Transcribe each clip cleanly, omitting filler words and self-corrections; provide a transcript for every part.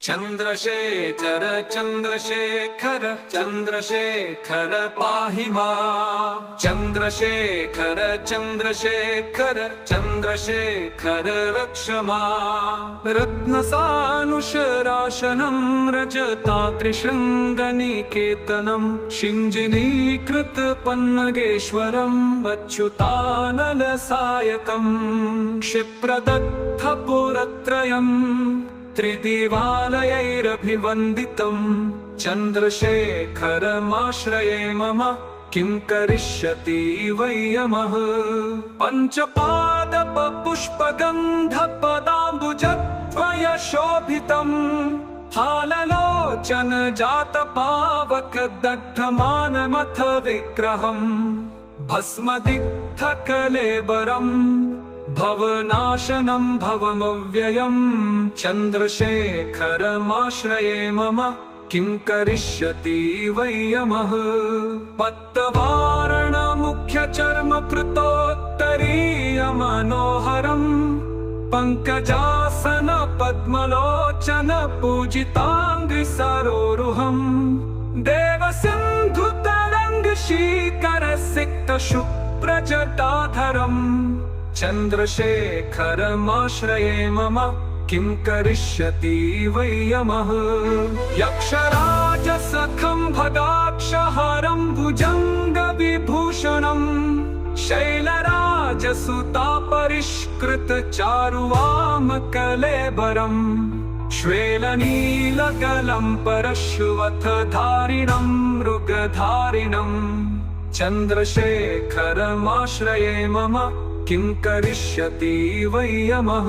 चंद्रशेखर चंद्रशेखर चंद्रशेखर पाहि मां। चंद्रशेखर चंद्रशेखर चंद्रशेखर रक्ष मां। रत्नसानुशराशनं रजतात्रिशृङ्गनिकेतनं शिञ्जिनीकृतपन्नगेश्वरम् अच्युतानलसायकम् क्षिप्रदत्तपुरत्रयम् त्रिदिवालयैरभिवन्दितम् चन्द्रशेखरमाश्रये मम किं करिष्यति वै यमः। पञ्चपादपपुष्पगन्धपदाम्बुजद्वयशोभितम् हाललोचन जातपावकदग्धमानमथ विग्रहम् भस्मदिग्धकलेबरम् भवनाशनं भवमव्ययम् चन्द्रशेखरमाश्रये मम किं करिष्यति वै यमः। पत्तवारणमुख्यचर्मकृतोत्तरीयमनोहरम् पङ्कजासन पद्मलोचन पूजिताङ्घ्रिसरोरुहम् देवसिन्धुतरङ्गशीकरसिक्तशुभ्रजटाधरम् चन्द्रशेखरमाश्रये मम किं करिष्यति वै यमः। यक्षराजसखं भगाक्षहारं भुजङ्गविभूषणं शैलराजसुतापरिष्कृतचारुवामकलेबरम् श्वेलनीलगलं परशुवथधारिणं मृगधारिणं चन्द्रशेखरमाश्रये मम किं करिष्यति वै यमः।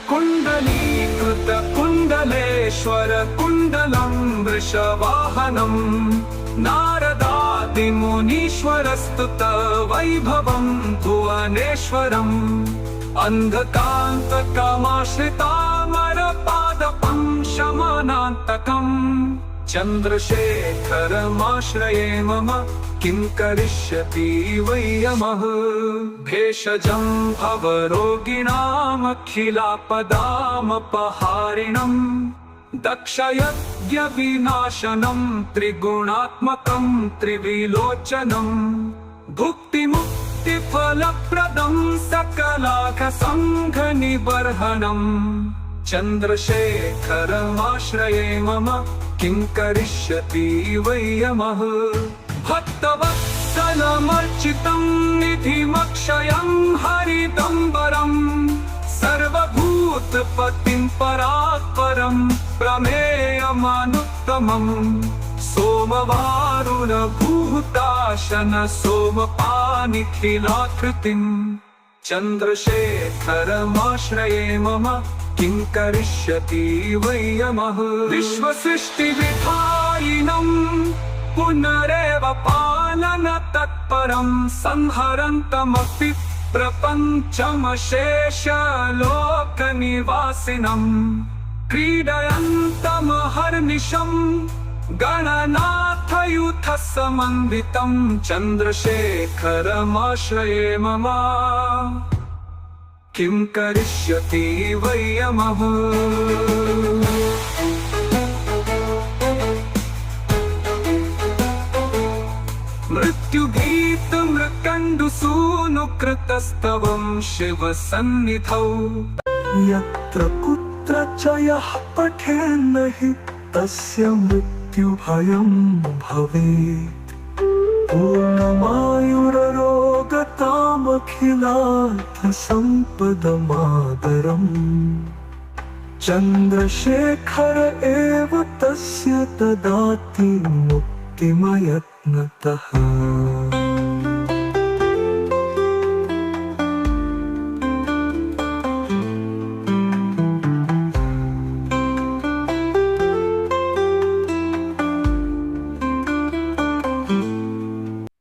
कुण्डलीकृतकुण्डलेश्वर कुण्डलं वृषवाहनं नारदादिमुनीश्वरस्तुत वैभवं भुवनेश्वरम् अन्धकान्तकामाश्रितामरपादपं शमनान्तकम् चन्द्रशेखरमाश्रये मम किं करिष्यति वै यमः। भेषजं भवरोगिणामखिलापदामपहारिणम् दक्षयज्ञविनाशनं त्रिगुणात्मकं त्रिविलोचनम् भुक्तिमुक्तिफलप्रदं सकलाघसङ्घनिबर्हणम् चन्द्रशेखरमाश्रये मम किं करिष्यति वै यमः। भक्तवत्सलमर्चितं निधिमक्षयं हरिदम्बरम् सर्वभूतपतिं परात्परं प्रमेयमनुत्तमम् सोमवारुणभूताशन सोमपानिखिलाकृतिम् चन्द्रशेखरमाश्रये मम किं करिष्यति वै यमः। विश्वसृष्टिविधायिनं पुनरेव पालन तत्परं संहरन्तमपि प्रपञ्चमशेषलोकनिवासिनं क्रीडयन्तमहर्निशं गणनाथयुथसमन्वितं चन्द्रशेखरमाश्रये मम किं करिष्यति वै यमः। मृत्युभीतमृकण्डुसूनुकृतस्तवं शिवसन्निधौ यत्र कुत्र च यः पठेन्न हि तस्य मृत्युभयं भवेत्। पूर्णमायुररोगतामखिलार्थसम्पदमादरम् चन्द्रशेखर एव तस्य ददाति मुक्तिमयत्नतः।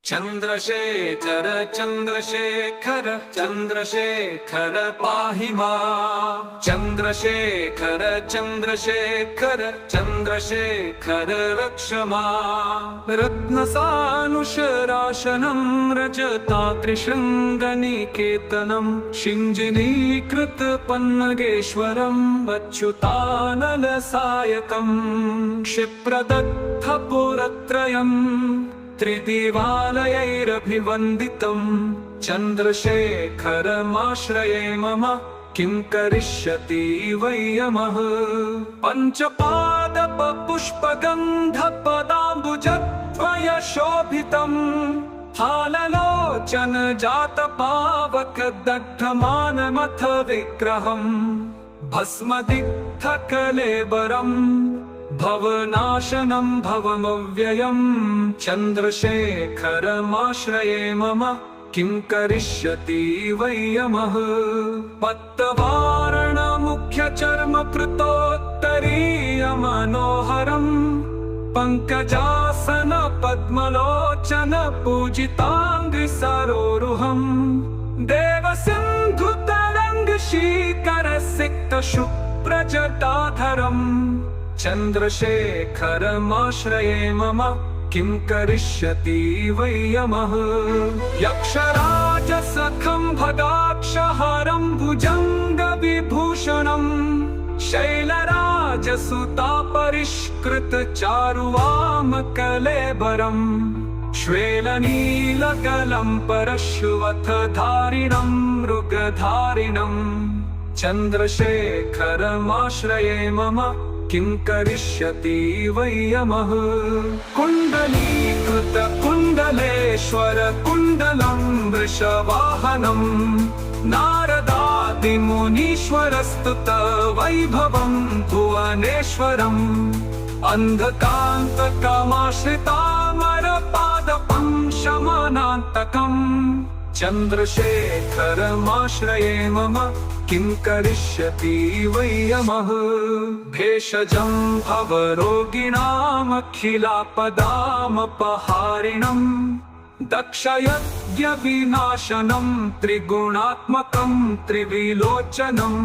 चंद्र चन्द्रशेखर चन्द्रशेखर चन्द्रशेखर पाहि माम् चन्द्रशेखर चन्द्रशेखर चन्द्रशेखर रक्ष माम् रत्नसानुशराशनं रजतात्रिशृङ्गनिकेतनं शिञ्जिनीकृतपन्नगेश्वरम् अच्युतानलसायकम् क्षिप्रदत्तपुरत्रयम् त्रिदिवालयैरभिवन्दितम् चन्द्रशेखरमाश्रये मम किं करिष्यति वै यमः पञ्चपादपपुष्पगन्धपदाम्बुजद्वयशोभितम् हाललोचन जातपावकदग्धमानमथ विग्रहम् भस्मदिग्धकलेबरम् भवनाशनं भवमव्ययम् चन्द्रशेखरमाश्रये मम किं करिष्यति वै यमः पत्तवारणमुख्यचर्मकृतोत्तरीयमनोहरम् पङ्कजासन पद्मलोचन पूजिताङ्घ्रिसरोरुहम् देवसिन्धुतरङ्गशीकरसिक्तशुभ्रजटाधरम् चन्द्रशेखरमाश्रये मम किं करिष्यति वै यमः यक्षराजसखं भगाक्षहारं भुजङ्गविभूषणम् शैलराजसुतापरिष्कृतचारुवामकलेबरम् श्वेलनीलगलं परश्वथधारिणं मृगधारिणम् चन्द्रशेखरमाश्रये मम किं करिष्यति वै यमः कुण्डलीकृतकुण्डलेश्वर कुण्डलं वृषवाहनम् नारदादिमुनीश्वरस्तुत वैभवं भुवनेश्वरम् अन्धकान्तकामाश्रितामरपादपं शमनान्तकम् चन्द्रशेखरमाश्रये मम किं करिष्यति वै यमः भेषजं भवरोगिणामखिलापदामपहारिणम् दक्षयज्ञविनाशनं त्रिगुणात्मकं त्रिविलोचनम्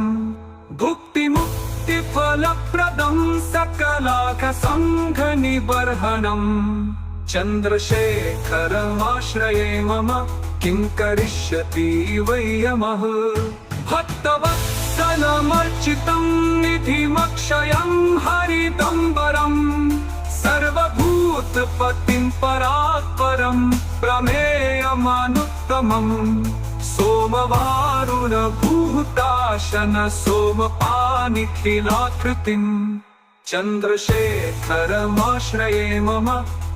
भुक्तिमुक्तिफलप्रदं सकलाघसङ्घनिबर्हणम् चन्द्रशेखरमाश्रये मम किं करिष्यति वै यमः भक्तवत्सलमर्चितं निधिमक्षयं हरिदम्बरम् सर्वभूतपतिं परात्परं प्रमेयमानुत्तमम् सोमवारुणभूताशन सोमपानिखिलाकृतिम् चन्द्रशेखरमाश्रये मम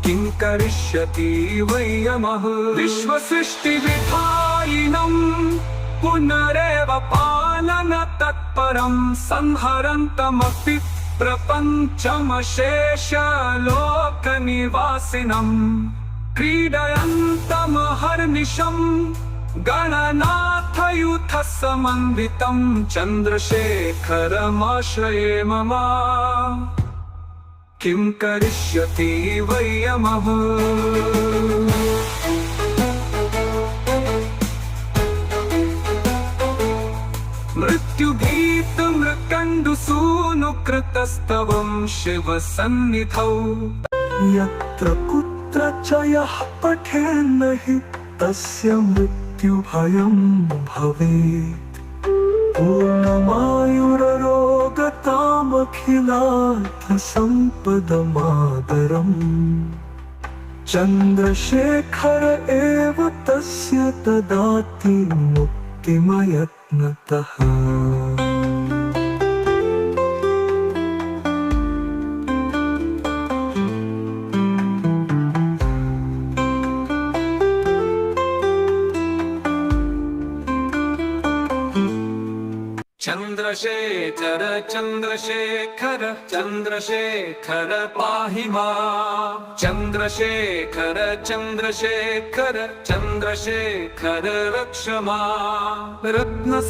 किं करिष्यति वै यमः विश्वसृष्टिविधायिनम् पुनरेव पालन तत्परं संहरन्तमपि प्रपञ्चमशेषलोकनिवासिनम् क्रीडयन्तमहर्निशम् गणनाथयुथसमन्वितं चन्द्रशेखरमाश्रये मम किं करिष्यति वै यमः मृत्युभीतमृकण्डुसूनुकृतस्तवं शिवसन्निधौ यत्र कुत्र च यः पठेन्न हि तस्य मृत्युभयं भवेत् पूर्णमायुररोगतामखिलार्थसम्पदमादरम् चन्द्रशेखर एव तस्य ददाति मुक्तिमयत्नतः चन्द्रशेखर चर चंद्रशेखर चंद्रशेखर पाहि मां चंद्रशेखर चंद्रशेखर चंद्रशेखर रक्ष मां रत्नसानुशराशनं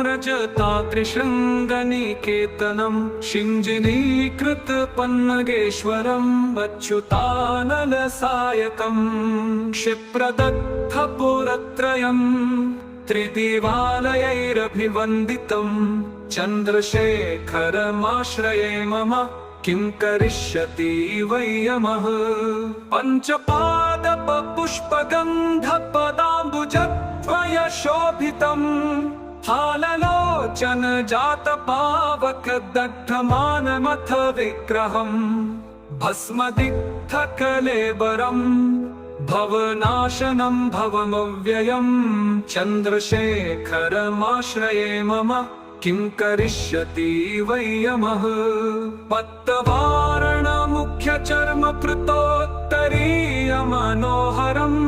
रजतात्रिशृङ्गनिकेतनं शिञ्जिनीकृत पन्नगेश्वरम् अच्युतानलसायकम् क्षिप्रदग्धपुरत्रयम् त्रिदिवालयैरभिवन्दितं चन्द्रशेखरमाश्रये मम किं करिष्यति वै यमः पञ्चपादपुष्पगन्धपदाम्बुजद्वयशोभितम् हाललोचन जातपावक दग्धमानमथ विग्रहम् भस्मदिग्धकलेबरम् भवनाशनं भवमव्ययम् चन्द्रशेखरमाश्रये मम किं करिष्यति वै यमः पत्तवारणमुख्यचर्मकृतोत्तरीयमनोहरम्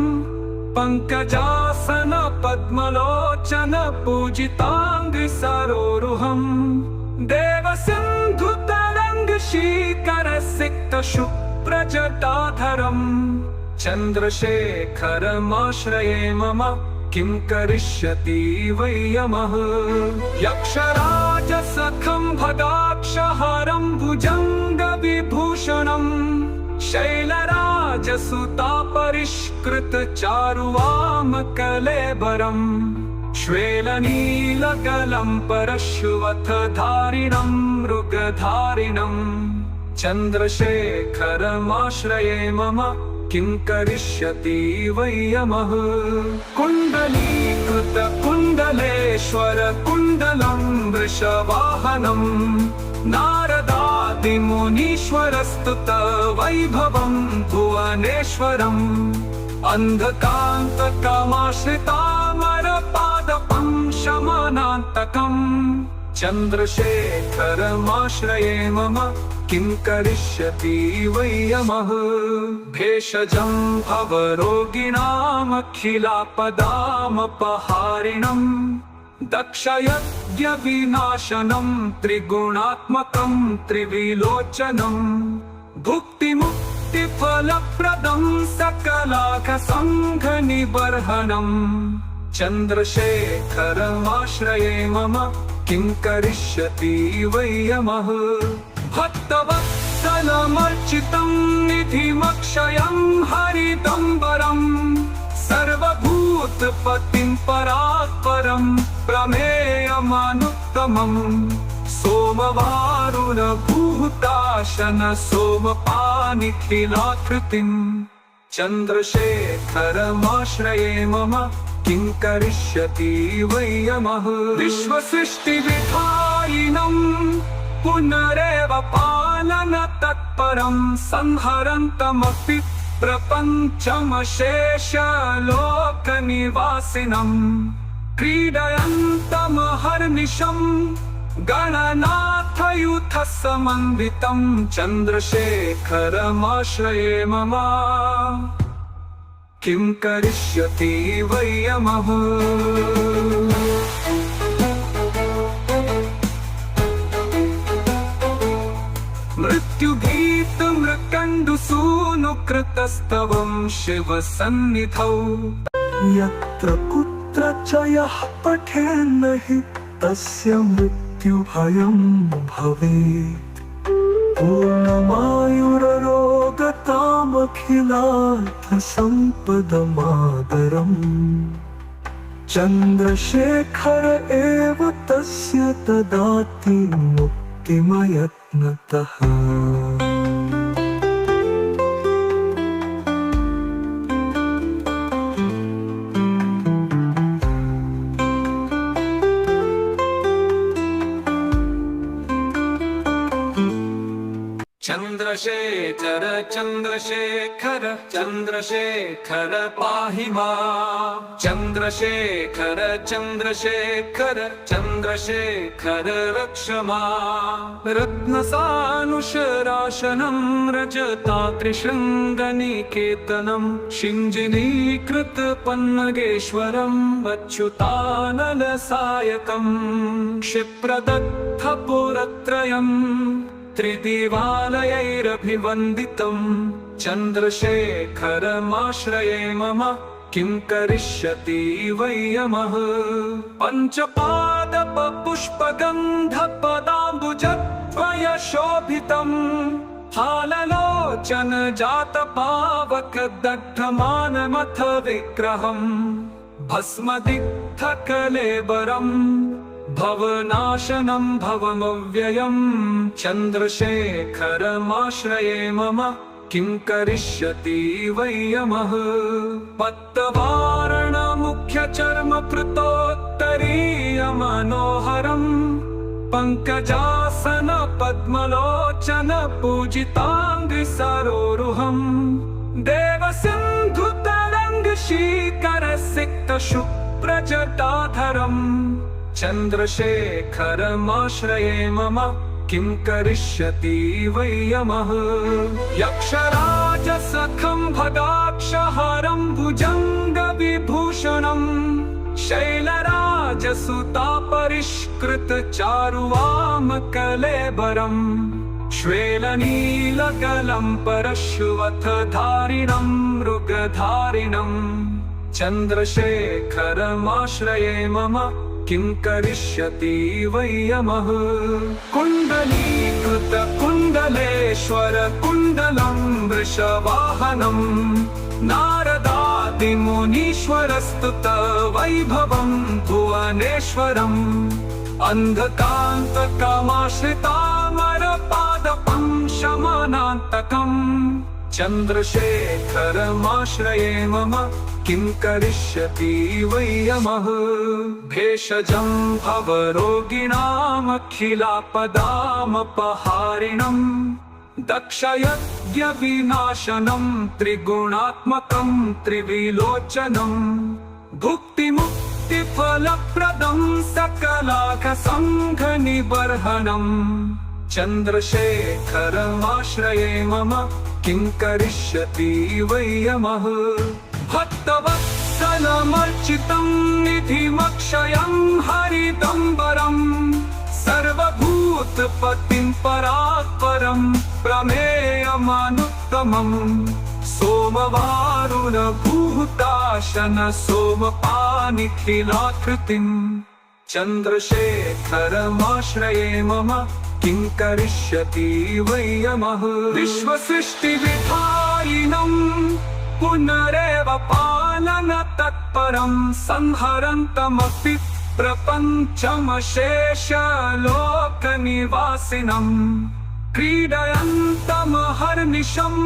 पङ्कजासन पद्मलोचन पूजिताङ्घ्रिसरोरुहम् देवसिन्धुतरङ्गशीकरसिक्तशुभ्रजटाधरम् चन्द्रशेखरमाश्रये मम किं करिष्यति वै यमः यक्षराजसखं भगाक्षहारं भुजङ्गविभूषणम् शैलराजसुतापरिष्कृतचारुवामकलेबरम् श्वेलनीलगलं परशुवथधारिणं मृगधारिणम् चन्द्रशेखरमाश्रये मम किं करिष्यति वै यमः कुण्डलीकृत कुण्डलेश्वर कुण्डलं वृषवाहनं नारदादिमुनीश्वरस्तुत वैभवं भुवनेश्वरम् अन्धकान्तकमाश्रितामरपादपं शमनान्तकम् चन्द्रशेखरमाश्रये मम किं करिष्यति वै यमः भेषजं भवरोगिणामखिलापदामपहारिणम् दक्षयज्ञविनाशनं त्रिगुणात्मकं त्रिविलोचनम् भुक्तिमुक्तिफलप्रदं सकलाघसङ्घनिबर्हणम् चन्द्रशेखरमाश्रये मम किं करिष्यति वै यमः भक्तवत्सलमर्चितं निधिमक्षयं हरिदम्बरम् सर्वभूतपतिं परात्परं प्रमेयमनुत्तमम् सोमवारुणभूताशन सोमपानिखिलाकृतिम् चन्द्रशेखरमाश्रये मम किं करिष्यति वै यमः विश्वसृष्टिविधायिनम् पुनरेव पालन तत्परं संहरन्तमपि प्रपञ्चमशेषलोकनिवासिनं क्रीडयन्तमहर्निशं गणनाथयुथसमन्वितं चन्द्रशेखरमाश्रये मम किं करिष्यति वै यमः मृत्युभीतमृकण्डुसूनुकृतस्तवं शिवसन्निधौ यत्र कुत्र च यः पठेन्न हि तस्य मृत्युभयं भवेत् पूर्णमायुररोगतामखिलार्थसम्पदमादरम् चन्द्रशेखर एव तस्य ददाति मुक्तिमयत्नतः चन्द्रशेखर चन्द्रशेखर चन्द्रशेखर पाहि माम् चन्द्रशेखर चन्द्रशेखर चन्द्रशेखर रक्ष माम् रत्नसानुशराशनं रजतात्रिशृङ्गनिकेतनं शिञ्जिनीकृतपन्नगेश्वरम् अच्युतानलसायकम् क्षिप्रदत्तपुरत्रयम् त्रिदिवालयैरभिवन्दितं चन्द्रशेखरमाश्रये मम किं करिष्यति वै यमः पञ्चपादपपुष्पगन्धपदाम्बुजद्वयशोभितं हाललोचन जातपावकदग्धमानमथ विग्रहम् भस्मदिग्धकलेबरम् भवनाशनं भवमव्ययम् चन्द्रशेखरमाश्रये मम किं करिष्यति वै यमः पत्तवारणमुख्यचर्मकृतोत्तरीयमनोहरम् पङ्कजासन पद्मलोचन पूजिताङ्घ्रिसरोरुहम् देवसिन्धुतरङ्गशीकरसिक्तशुभ्रजटाधरम् चन्द्रशेखरमाश्रये मम किं करिष्यति वै यमः यक्षराजसखं भगाक्षहरं भुजङ्गविभूषणम् शैलराजसुतापरिष्कृतचारुवामकलेबरम् श्वेलनीलगलं परशुवथधारिणं मृगधारिणम् चन्द्रशेखरमाश्रये मम किं करिष्यति वै यमः कुण्डलीकृतकुण्डलेश्वर कुण्डलं वृषवाहनं नारदादिमुनीश्वरस्तुत वैभवं भुवनेश्वरम् अन्धकान्तकामाश्रितामरपादपं शमनान्तकम् चन्द्रशेखरमाश्रये मम किं करिष्यति वै यमः भेषजं भवरोगिणामखिलापदामपहारिणम् दक्षयज्ञविनाशनं त्रिगुणात्मकं त्रिविलोचनम् भुक्तिमुक्तिफलप्रदं सकलाघसङ्घनिबर्हणम् चन्द्रशेखरमाश्रये मम किं करिष्यति वै यमः भक्तवत्सलमर्चितं निधिमक्षयं हरिदम्बरम् सर्वभूतपतिं परात्परं प्रमेयमनुत्तमम् सोमवारुणभूताशन सोमपानिखिलाकृतिम् चन्द्रशेखरमाश्रये मम किं करिष्यति वै यमः विश्वसृष्टिविधायिनम् पुनरेव पालनतत्परं संहरन्तमपि प्रपञ्चमशेषलोकनिवासिनम् क्रीडयन्तमहर्निशम्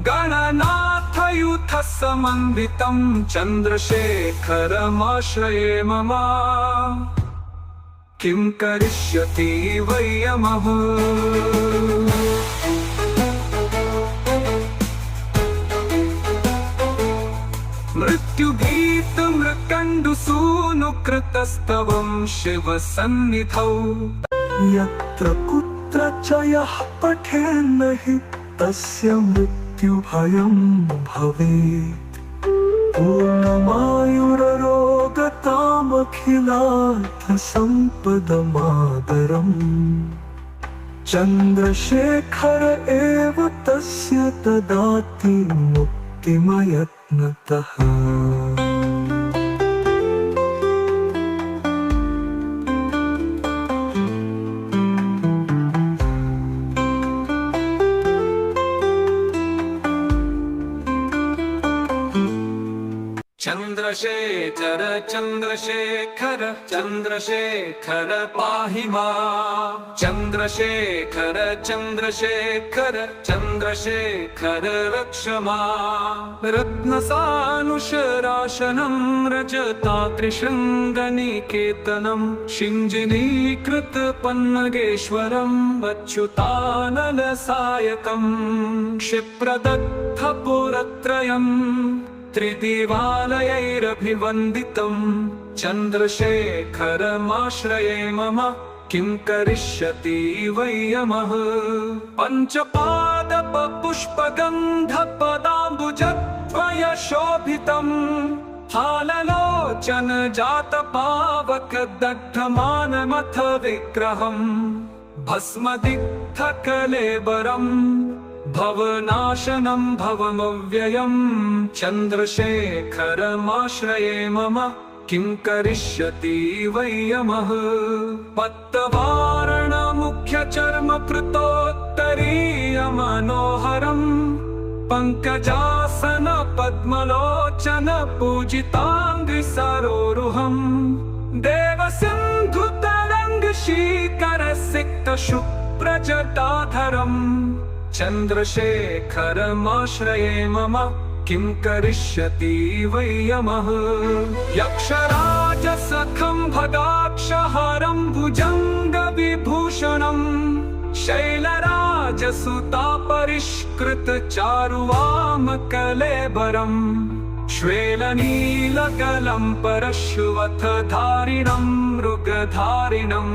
गणनाथयुथसमन्वितं चन्द्रशेखरमाश्रये मम किं करिष्यति वै यमः मृत्युभीतमृकण्डुसूनुकृतस्तवं शिवसन्निधौ यत्र कुत्र च यः पठेन्न हि तस्य मृत्युभयं भवेत् पूर्णमायुररोगतामखिलार्थसम्पदमादरम् चन्द्रशेखर एव तस्य ददाति मुक्तिमयत्नतः चन्द्र चन्द्रशेखर चन्द्रशेखर चन्द्रशेखर पाहि माम् चन्द्रशेखर चन्द्रशेखर चन्द्रशेखर रक्ष माम् रत्नसानुशराशनं रजतात्रिशृङ्गनिकेतनं शिञ्जिनीकृतपन्नगेश्वरम् अच्युतानलसायकम् क्षिप्रदत्तपुरत्रयम् त्रिदिवालयैरभिवन्दितम् चन्द्रशेखरमाश्रये मम किं करिष्यति वै यमः पञ्चपादपपुष्पगन्धपदाम्बुजद्वयशोभितम् हाललोचन जातपावकदग्धमानमथ विग्रहम् भस्मदिग्धकलेबरम् भवनाशनं भवमव्ययम् चन्द्रशेखरमाश्रये मम किं करिष्यति वै यमः पत्तवारणमुख्यचर्मकृतोत्तरीयमनोहरम् पङ्कजासन पद्मलोचन पूजिताङ्घ्रिसरोरुहम् देवसिन्धुतरङ्गशीकरसिक्तशुभ्रजटाधरम् चन्द्रशेखरमाश्रये मम किं करिष्यति वै यमः यक्षराजसखं भगाक्षहारं भुजङ्गविभूषणम् शैलराजसुतापरिष्कृतचारुवामकलेबरम् श्वेलनीलगलं परश्वथधारिणं मृगधारिणम्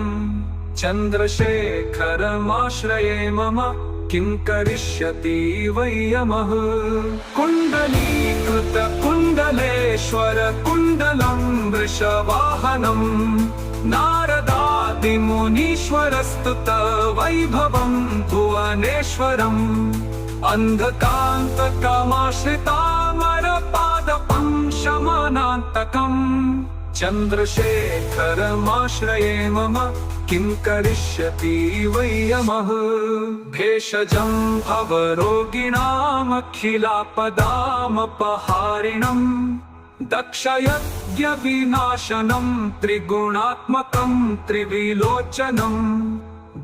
चन्द्रशेखरमाश्रये मम किं करिष्यति वै यमः कुण्डलीकृतकुण्डलेश्वर कुण्डलं वृषवाहनम् नारदादिमुनीश्वरस्तुत वैभवं भुवनेश्वरम् अन्धकान्तकामाश्रितामरपादपं शमनान्तकम् चन्द्रशेखरमाश्रये मम किं करिष्यति वै यमः भेषजं भवरोगिणामखिलापदामपहारिणम् दक्षयज्ञविनाशनं त्रिगुणात्मकं त्रिविलोचनम्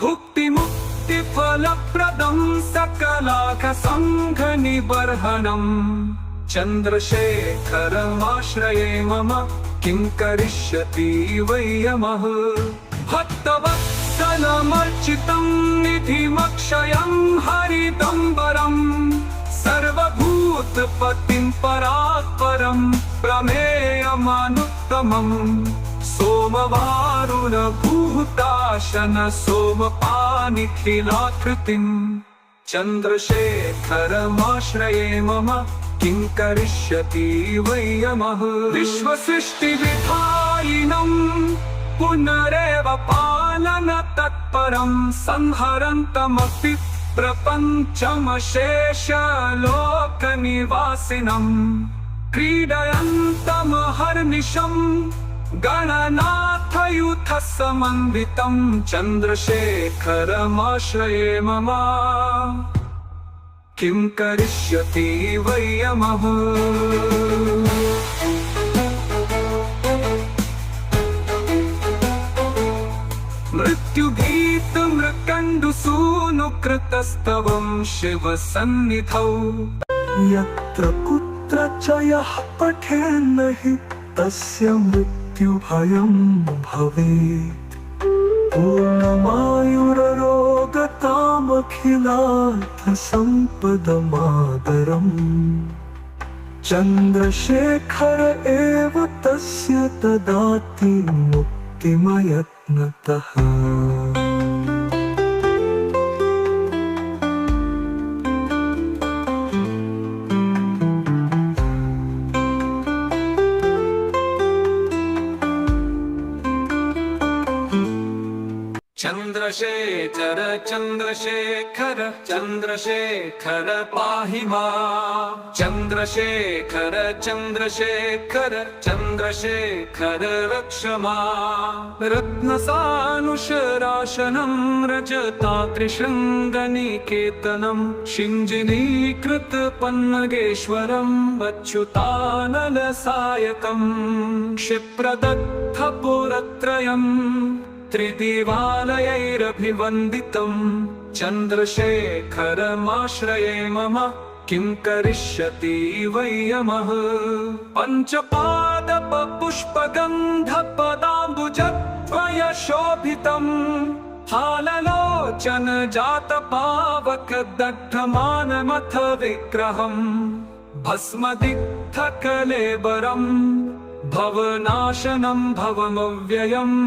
भुक्तिमुक्तिफलप्रदं सकलाघसङ्घनिबर्हणम् चन्द्रशेखरमाश्रये मम किं करिष्यति वै यमः भक्तवत्सलमर्चितं निधिमक्षयं हरिदम्बरम् सर्वभूतपतिं परात्परं प्रमेयमानुत्तमम् सोमवारुणभूताशन सोमपानिखिलाकृतिम् चन्द्रशेखरमाश्रये मम किं करिष्यति वै यमः विश्वसृष्टिविधायिनम् पुनरेव पालन तत्परं संहरन्तमपि प्रपञ्चमशेषलोकनिवासिनम् क्रीडयन्तमहर्निशम् गणनाथयुथसमन्वितं चन्द्रशेखरमाश्रये मम किं करिष्यति वै यमः मृत्युगीतमृकण्डुसूनुकृतस्तवं शिवसन्निधौ यत्र कुत्र च यः पठेन्न हि तस्य मृत्युभयं भवेत् पूर्णमायुररोगतामखिलार्थसम्पदमादरम् चन्द्रशेखर एव तस्य ददाति मुक्तिमयत्नतः चन्द्रशेखर चन्द्रशेखर चन्द्रशेखर पाहि माम् चन्द्रशेखर चन्द्रशेखर चन्द्रशेखर रक्ष माम् रत्नसानुशराशनं रजतात्रिशृङ्गनिकेतनं शिञ्जिनीकृतपन्नगेश्वरम् अच्युतानलसायकम् क्षिप्रदग्धपुरत्रयम् त्रिदिवालयैरभिवन्दितं चन्द्रशेखरमाश्रये मम किं करिष्यति वै यमः पञ्चपादपपुष्पगन्धपदाम्बुजद्वयशोभितं हाललोचन जातपावकदग्धमानमथ विग्रहम् भस्मदिग्धकलेबरम् भवनाशनं भवमव्ययम्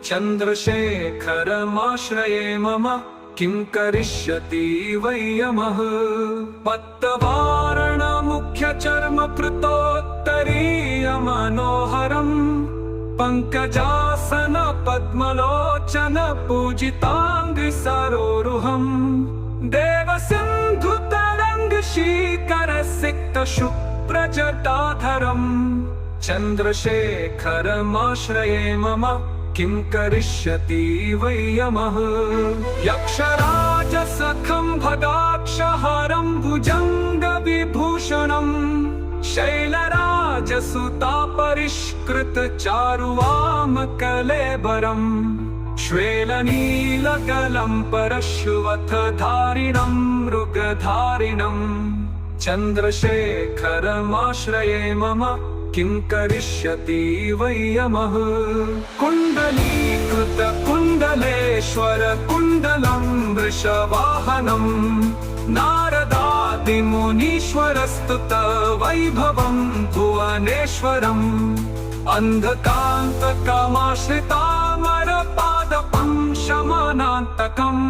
चन्द्रशेखरमाश्रये मम किं करिष्यति वै यमः पत्तवारणमुख्यचर्मकृतोत्तरीयमनोहरम् पङ्कजासन पद्मलोचन पूजिताङ्घ्रिसरोरुहम् देवसिन्धुतरङ्गशीकरसिक्तशुभ्रजटाधरम् चन्द्रशेखरमाश्रये मम किं करिष्यति वै यमः यक्षराजसखं भगाक्षहारं भुजङ्गविभूषणम् शैलराजसुतापरिष्कृतचारुवामकलेबरम् श्वेलनीलगलं परशुवथधारिणं मृगधारिणम् चन्द्रशेखरमाश्रये मम किं करिष्यति वै यमः कुण्डलीकृतकुण्डलेश्वर कुण्डलं वृषवाहनं नारदादिमुनीश्वरस्तुत वैभवं भुवनेश्वरम् अन्धकान्तकमाश्रितामरपादपं शमनान्तकम्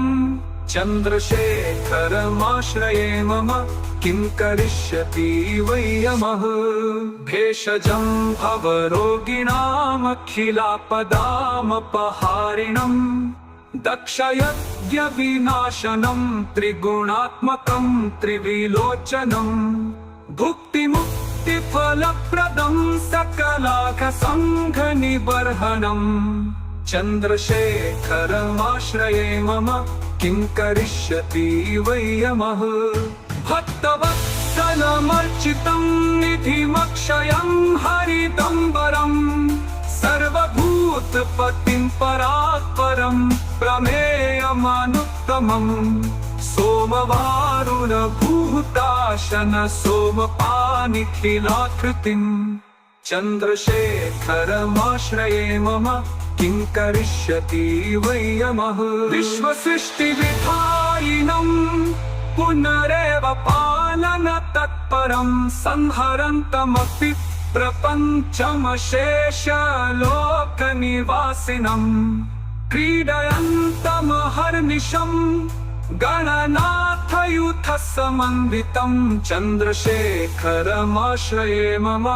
चन्द्रशेखरमाश्रये मम किं करिष्यति वै यमः भेषजं भवरोगिणामखिलापदामपहारिणम् दक्षयज्ञविनाशनं त्रिगुणात्मकं त्रिविलोचनम् भुक्तिमुक्तिफलप्रदं सकलाघसङ्घनिबर्हणम् चन्द्रशेखरमाश्रये मम किं करिष्यति वै यमः भक्तवत्सलमर्चितं निधिमक्षयं हरिदम्बरम् सर्वभूतपतिं परात्परं प्रमेयमनुत्तमम् सोमवारुणभूताशन सोमपानिखिलाकृतिम् चन्द्रशेखरमाश्रये मम किं करिष्यति वै यमः विश्वसृष्टिविधायिनम् पुनरेव पालन तत्परं संहरन्तमपि प्रपञ्चमशेषलोकनिवासिनं क्रीडयन्तमहर्निशं गणनाथयुथसमन्वितं चन्द्रशेखरमाश्रये मम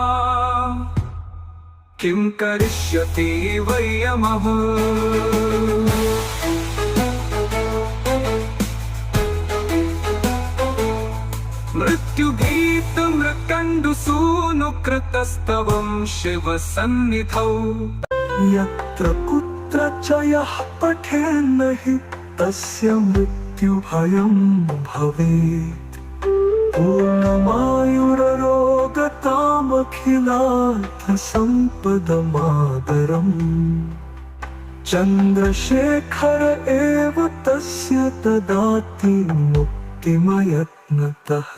किं करिष्यति वै यमः मृत्युभीतमृकण्डुसूनुकृतस्तवं शिवसन्निधौ यत्र कुत्र च यः पठेन्न हि तस्य मृत्युभयं भवेत् पूर्णमायुररोगतामखिलार्थसम्पदमादरम् चन्द्रशेखर एव तस्य ददाति मुक्तिमयत्नतः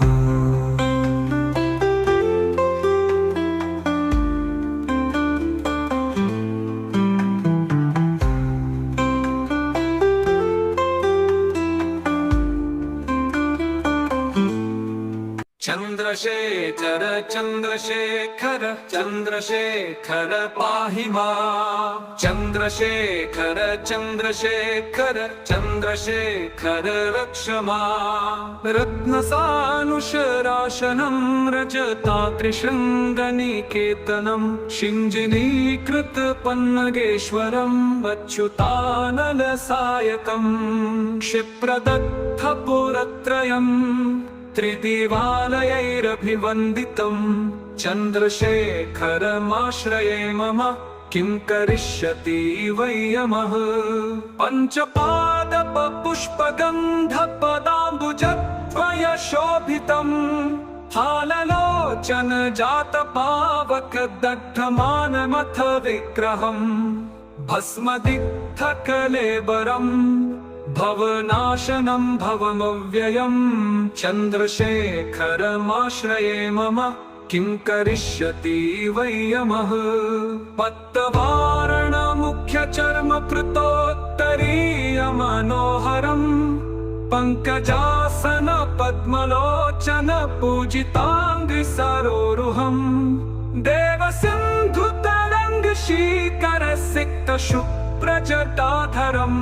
चन्द्रशेखर चन्द्रशेखर चन्द्रशेखर पाहि माम् चन्द्रशेखर चन्द्रशेखर चन्द्रशेखर रक्ष माम् रत्नसानुशराशनं रजतात्रिशृङ्गनिकेतनं शिञ्जिनीकृतपन्नगेश्वरम् अच्युतानलसायकम् क्षिप्रदत्तपुरत्रयम् त्रिदिवालयैरभिवन्दितं चन्द्रशेखरमाश्रये मम किं करिष्यति वै यमः पञ्चपादपपुष्पगन्धपदाम्बुजद्वयशोभितं हाललोचन जातपावकदग्धमानमथ विग्रहम् भस्मदिग्धकलेबरम् भवनाशनं भवमव्ययम् चन्द्रशेखरमाश्रये मम किं करिष्यति वै यमः पत्तवारणमुख्यचर्मकृतोत्तरीयमनोहरम् पङ्कजासन पद्मलोचन पूजिताङ्घ्रिसरोरुहम् देवसिन्धुतरङ्गशीकरसिक्तशुभ्रजटाधरम्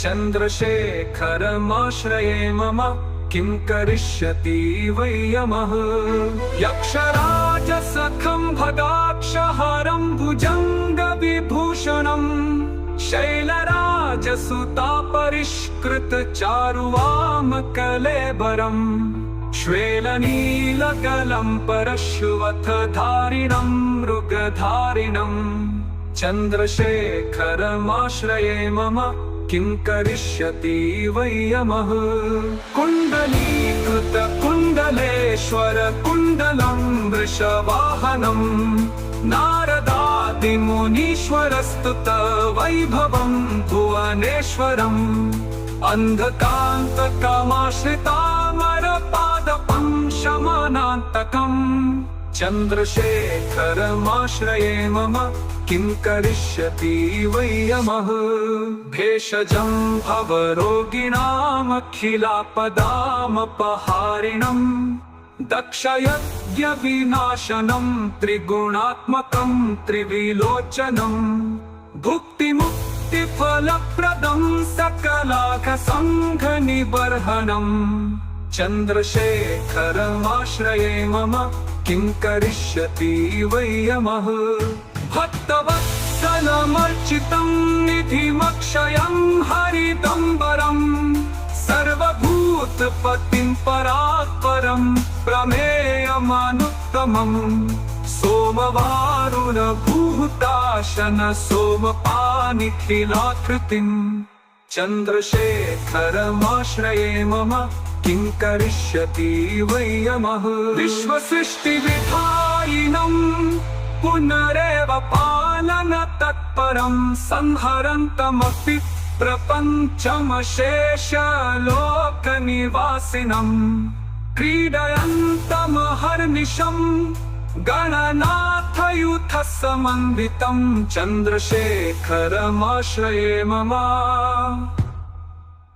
चन्द्रशेखरमाश्रये मम किं करिष्यति वै यमः यक्षराजसखं भगाक्षहरं भुजङ्गविभूषणम् शैलराजसुतापरिष्कृतचारुवामकलेबरम् श्वेलनीलगलं परशुवथधारिणं मृगधारिणम् चन्द्रशेखरमाश्रये मम किं करिष्यति वै यमः कुण्डलीकृतकुण्डलेश्वर कुण्डलं वृषवाहनं नारदादिमुनीश्वरस्तुत वैभवं भुवनेश्वरम् अन्धकान्तकामाश्रितामरपादपं शमनान्तकम् चन्द्रशेखरमाश्रये मम किं करिष्यति वै यमः भेषजं भवरोगिणामखिलापदामपहारिणम् दक्षयज्ञविनाशनं त्रिगुणात्मकं त्रिविलोचनम् भुक्तिमुक्तिफलप्रदं सकलाघसङ्घनिबर्हणम् चन्द्रशेखरमाश्रये मम किं करिष्यति वै यमः भक्तवत्सलमर्चितं निधिमक्षयं हरिदम्बरम् सर्वभूतपतिं परात्परं प्रमेयमनुत्तमम् सोमवारुणभूताशन सोमपानिखिलाकृतिम् चन्द्रशेखरमाश्रये मम किं करिष्यति वै यमः विश्वसृष्टिविधायिनम् पुनरेव पालन तत्परं संहरन्तमपि प्रपञ्चमशेषलोकनिवासिनम् क्रीडयन्तमहर्निशम् गणनाथयुथसमन्वितं चन्द्रशेखरमाश्रये मम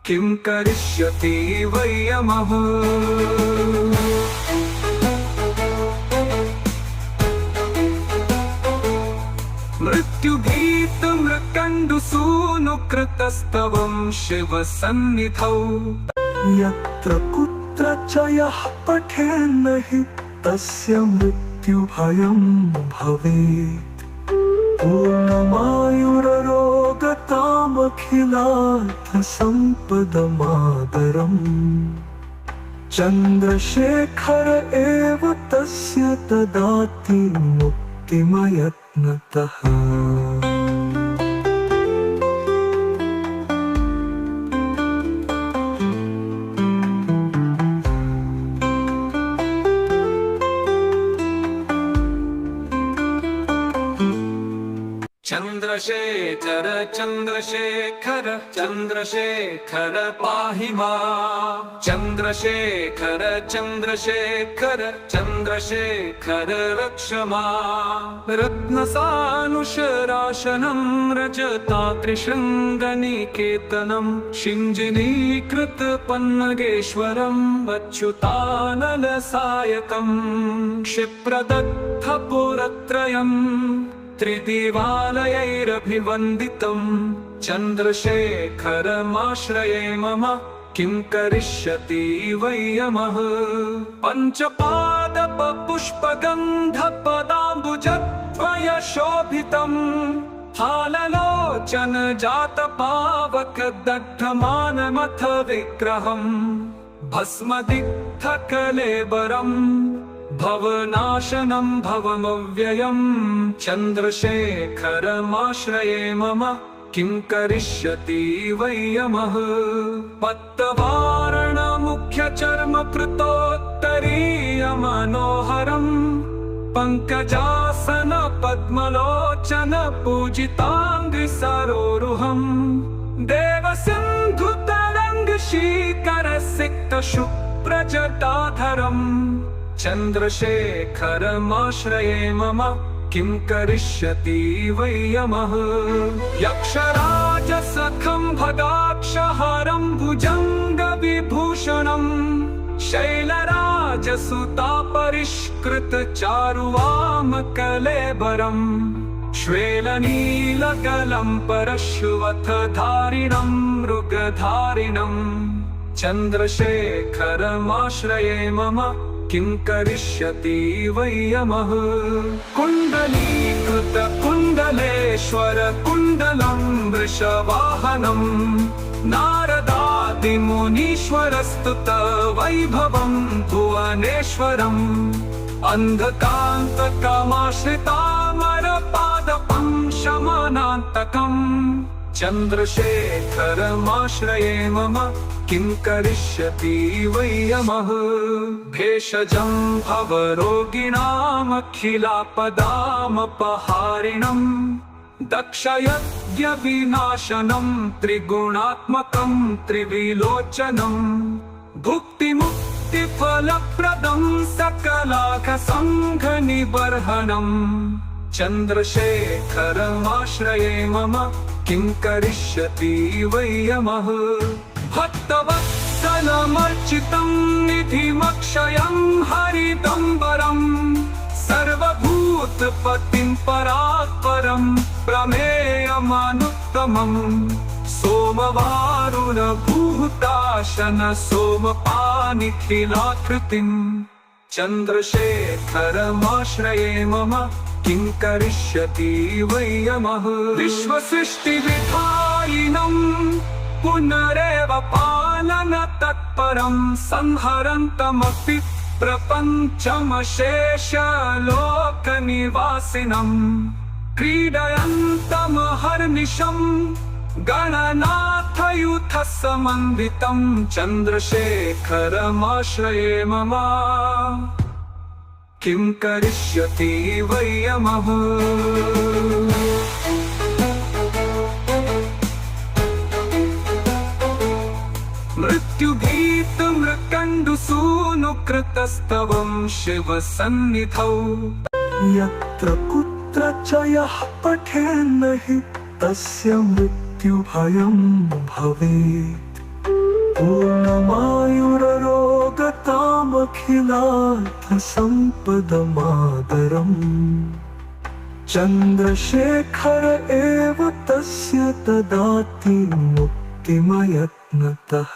किं करिष्यति वै यमः मृत्युभीतमृकण्डुसूनुकृतस्तवं शिवसन्निधौ यत्र कुत्र च यः पठेन्न हि तस्य मृत्युभयं भवेत् पूर्णमायुररोगतामखिलार्थसम्पदमादरम् चन्द्रशेखर एव तस्य ददाति मुक्तिमयत्नतः चन्द्र चन्द्रशेखर चन्द्रशेखर चन्द्रशेखर पाहि माम् चन्द्रशेखर चन्द्रशेखर चन्द्रशेखर रक्ष माम् रत्नसानुशराशनं रजतात्रिशृङ्गनिकेतनं शिञ्जिनीकृतपन्नगेश्वरम् अच्युतानलसायकम् क्षिप्रदत्तपुरत्रयम् त्रिदिवालयैरभिवन्दितम् चन्द्रशेखरमाश्रये मम किं करिष्यति वै यमः पञ्चपादपपुष्पगन्धपदाम्बुजद्वयशोभितम् हाललोचन जातपावकदग्धमानमथ विग्रहम् भस्मदिग्धकलेबरम् भवनाशनं भवमव्ययम् चन्द्रशेखरमाश्रये मम किं करिष्यति वै यमः पत्तवारणमुख्यचर्मकृतोत्तरीयमनोहरम् पङ्कजासन पद्मलोचन पूजिताङ्घ्रिसरोरुहम् देवसिन्धुतरङ्गशीकरसिक्तशुभ्रजटाधरम् चन्द्रशेखरमाश्रये मम किं करिष्यति वै यमः यक्षराजसखं भगाक्षहारं भुजङ्गविभूषणम् शैलराजसुतापरिष्कृतचारुवामकलेबरम् श्वेलनीलगलं परश्वथधारिणं मृगधारिणम् चन्द्रशेखरमाश्रये मम किं करिष्यति वै यमः कुण्डलीकृतकुण्डलेश्वर कुण्डलं वृषवाहनम् नारदादिमुनीश्वरस्तुत वैभवं भुवनेश्वरम् अन्धकान्तकामाश्रितामरपादपं शमनान्तकम् चन्द्रशेखरमाश्रये मम किं करिष्यति वै यमः भेषजं भवरोगिणामखिलापदामपहारिणम् दक्षयज्ञविनाशनं त्रिगुणात्मकं त्रिविलोचनं भुक्तिमुक्तिफलप्रदं सकलाघसङ्घनिबर्हणम् चन्द्रशेखरमाश्रये मम किं करिष्यति वै यमः भक्तवत्सलमर्चितं निधिमक्षयं हरिदम्बरम् सर्वभूतपतिं परात्परं प्रमेयमानुत्तमम् सोमवारुणभूताशन सोमपानिखिलाकृतिम् चन्द्रशेखरमाश्रये मम किं करिष्यति वै यमः विश्वसृष्टिविधायिनं पुनरेव पालनतत्परं संहरन्तमपि प्रपञ्चमशेषलोकनिवासिनम् क्रीडयन्तमहर्निशं गणनाथयुथसमन्वितं चन्द्रशेखरमाश्रये मम किं करिष्यति वै यमः मृत्युभीतमृकण्डुसूनुकृतस्तवं शिवसन्निधौ यत्र कुत्र च यः पठेन्न हि तस्य मृत्युभयं भवेत् पूर्णमायुररोगतामखिलार्थसम्पदमादरम् चन्द्रशेखर एव तस्य ददाति मुक्तिमयत्नतः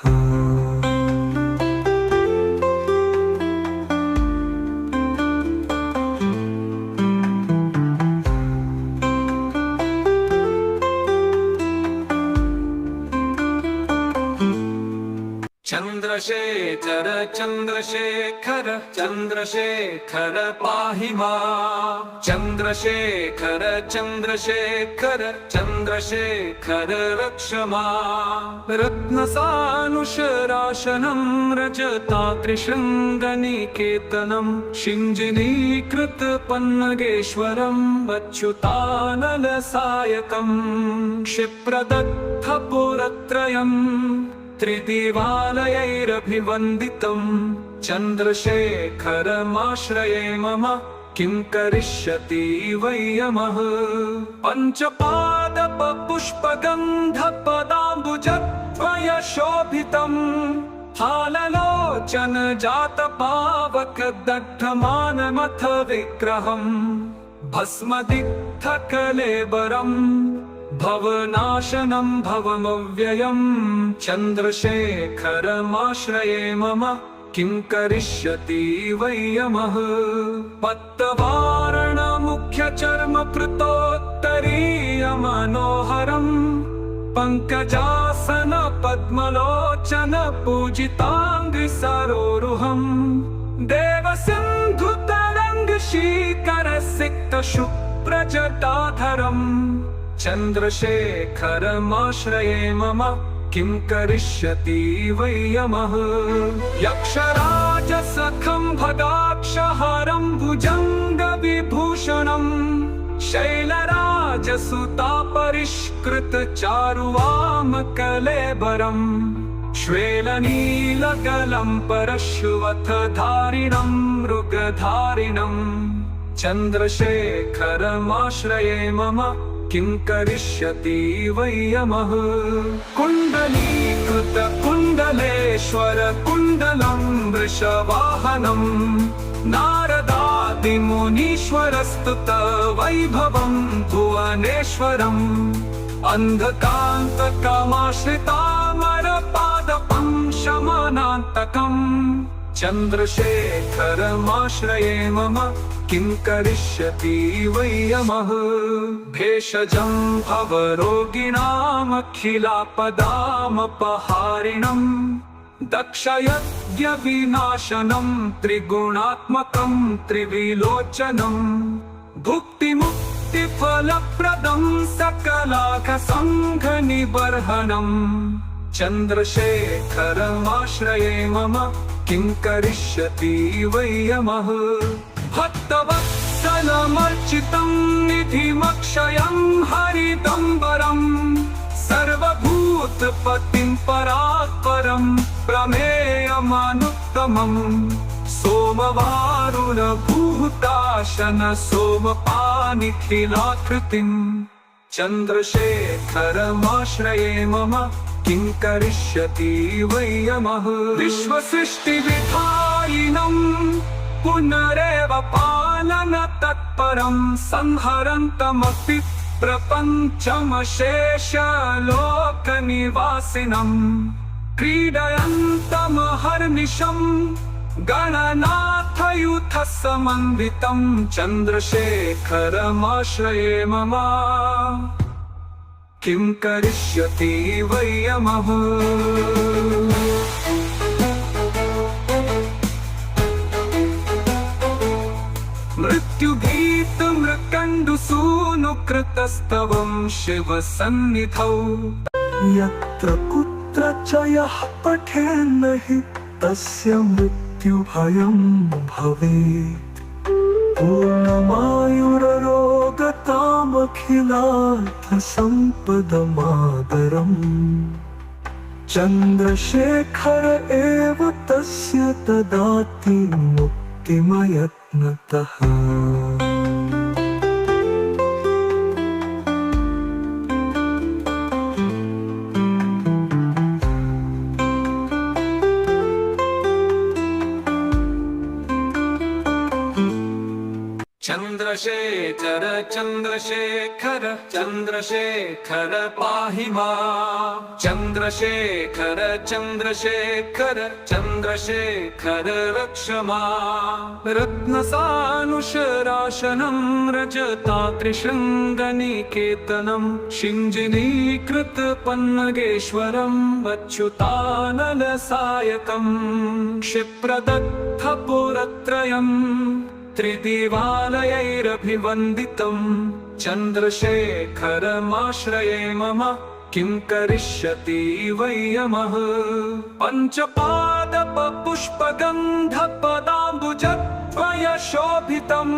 चन्द्रशेखर चन्द्रशेखर चन्द्रशेखर पाहि माम् चन्द्रशेखर चन्द्रशेखर चन्द्रशेखर रक्ष माम् रत्नसानुशरा शराशनं रजतात्रिशृङ्गनिकेतनं शिञ्जिनीकृतपन्नगेश्वरम् अच्युतानलसायकम् क्षिप्रदग्धपुरत्रयम् त्रिदिवालयैरभिवन्दितम् चन्द्रशेखरमाश्रये मम किं करिष्यति वै यमः पञ्चपादपपुष्पगन्धपदाम्बुजद्वयशोभितम् हाललोचन जातपावकदग्धमानमथ विग्रहम् भस्मदिग्धकलेबरम् भवनाशनं भवमव्ययम् चन्द्रशेखरमाश्रये मम किं करिष्यति वै यमः पत्तवारणमुख्यचर्मकृतोत्तरीयमनोहरम् पङ्कजासन पद्मलोचन पूजिताङ्घ्रिसरोरुहम् देवसिन्धुतरङ्गशीकरसिक्तशुभ्रजटाधरम् चन्द्रशेखरमाश्रये मम किं करिष्यति वै यमः यक्षराजसखं भगाक्षहारं भुजङ्गविभूषणम् शैलराजसुतापरिष्कृतचारुवामकलेबरम् श्वेलनीलगलं परशुवथधारिणं मृगधारिणम् चन्द्रशेखरमाश्रये मम किं करिष्यति वै यमः कुण्डलीकृतकुण्डलेश्वर कुण्डलं वृषवाहनं नारदादिमुनीश्वरस्तुत वैभवं भुवनेश्वरम् अन्धकान्तकमाश्रितामरपादपं शमनान्तकम् चन्द्रशेखरमाश्रये मम किं करिष्यति वै यमः भेषजं भवरोगिणामखिलापदामपहारिणम् दक्षयज्ञविनाशनं त्रिगुणात्मकं त्रिविलोचनम् भुक्तिमुक्तिफलप्रदं सकलाघसङ्घनिबर्हणम् चन्द्रशेखरमाश्रये मम किं करिष्यति वै यमः भक्तवत्सलमर्चितं निधिमक्षयं हरिदम्बरम् सर्वभूतपतिं परात्परं प्रमेयमानुत्तमम् सोमवारुणभूताशन सोमपानिखिलाकृतिम् चन्द्रशेखरमाश्रये मम किं करिष्यति वै यमः विश्वसृष्टिविधायिनम् पुनरेव पालन तत्परं संहरन्तमपि प्रपञ्चमशेषलोकनिवासिनम् क्रीडयन्तमहर्निशम् गणनाथयुथसमन्वितं चन्द्रशेखरमाश्रये मम किं करिष्यति वै यमः मृत्युभीतमृकण्डुसूनुकृतस्तवं शिवसन्निधौ यत्र कुत्र च यः पठेन्न हि तस्य मृत्युभयं भवेत् पूर्णमायुररोगतामखिलार्थसम्पदमादरम् चन्द्रशेखर एव तस्य ददाति मुक्तिमयत्नतः चन्द्रशेखर चन्द्रशेखर चन्द्रशेखर पाहि मां चन्द्रशेखर चन्द्रशेखर चन्द्रशेखर रक्ष मां रत्नसानुशराशनं रजतात्रिशृङ्गनिकेतनं शिञ्जिनीकृतपन्नगेश्वरम् अच्युतानलसायकम् क्षिप्रदग्धपुरत्रयम् त्रिदिवालयैरभिवन्दितं चन्द्रशेखरमाश्रये मम किं करिष्यति वै यमः पञ्चपादपपुष्पगन्धपदाम्बुजद्वयशोभितम्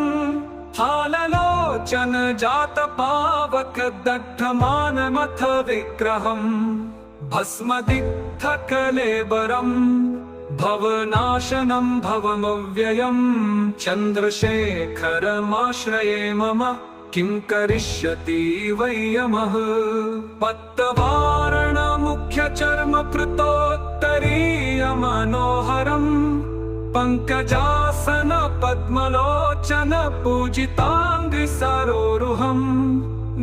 हाललोचन जातपावकदग्धमानमथ विग्रहम् भस्मदिग्धकलेबरम् भवनाशनं भवमव्ययम् चन्द्रशेखरमाश्रये मम किं करिष्यति वै यमः पत्तवारणमुख्यचर्मकृतोत्तरीयमनोहरम् पङ्कजासन पद्मलोचन पूजिताङ्घ्रिसरोरुहम्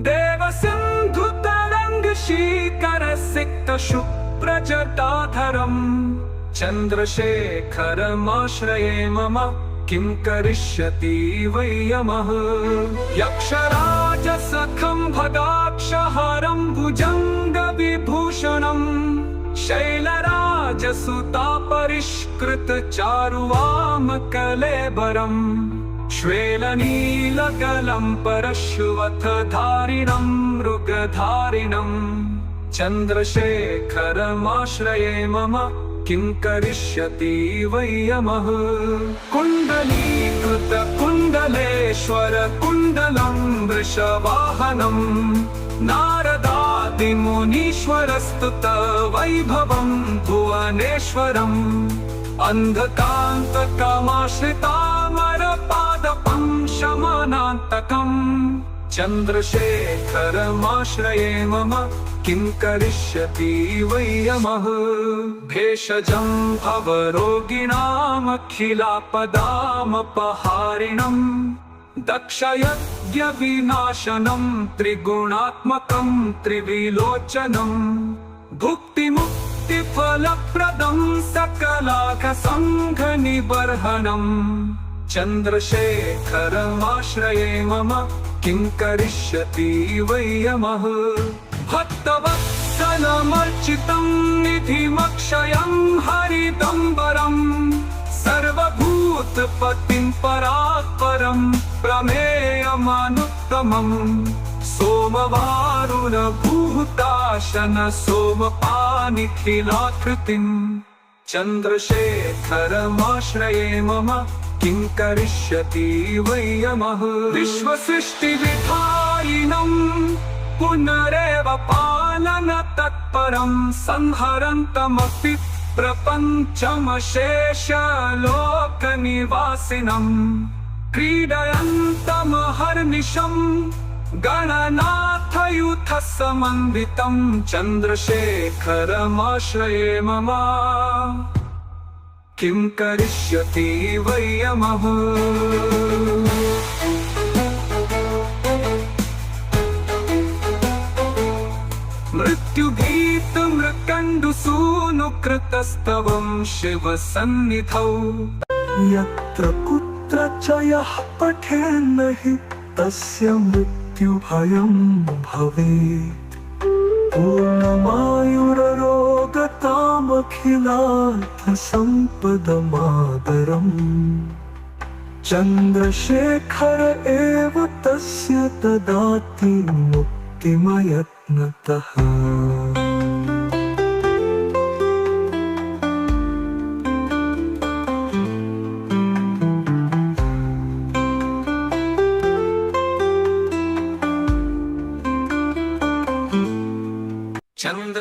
देवसिन्धुतरङ्गशीकरसिक्तशुभ्रजटाधरम् चन्द्रशेखरमाश्रये मम किं करिष्यति वै यमः यक्षराजसखं भगाक्षहारं भुजङ्गविभूषणम् शैलराजसुतापरिष्कृतचारुवामकलेबरम् श्वेलनीलगलं परशुवथधारिणं मृगधारिणम् चन्द्रशेखरमाश्रये मम किं करिष्यति वै यमः कुण्डलीकृतकुण्डलेश्वर कुण्डलं वृषवाहनम् नारदादिमुनीश्वरस्तुत वैभवं भुवनेश्वरम् अन्धकान्तकामाश्रितामरपादपं शमनान्तकम् चन्द्रशेखरमाश्रये मम किं करिष्यति वै यमः भेषजं भवरोगिणामखिलापदामपहारिणम् दक्षयज्ञविनाशनं त्रिगुणात्मकं त्रिविलोचनम् भुक्तिमुक्तिफलप्रदं सकलाघसङ्घनिबर्हणम् चन्द्रशेखरमाश्रये मम किं करिष्यति वै यमः भक्तवत्सलमर्चितं निधिमक्षयं हरिदम्बरम् सर्वभूतपतिं परात्परं प्रमेयमनुत्तमम् सोमवारुणभूताशन सोमपानिखिलाकृतिम् चन्द्रशेखरमाश्रये मम किं करिष्यति वै यमः विश्वसृष्टिविधायिनम् पुनरेव पालनतत्परं संहरन्तमपि प्रपञ्चमशेषलोकनिवासिनम् क्रीडयन्तमहर्निशम् गणनाथयुथसमन्वितं चन्द्रशेखरमाश्रये मम किं करिष्यति वै यमः मृत्युभीतमृकण्डुसूनुकृतस्तवं शिवसन्निधौ यत्र कुत्र च यः पठेन्न हि तस्य मृत्युभयं भवेत् पूर्णमायुररोगतामखिलार्थसम्पदमादरम् चन्द्रशेखर एव तस्य ददाति मुक्तिमयत्नतः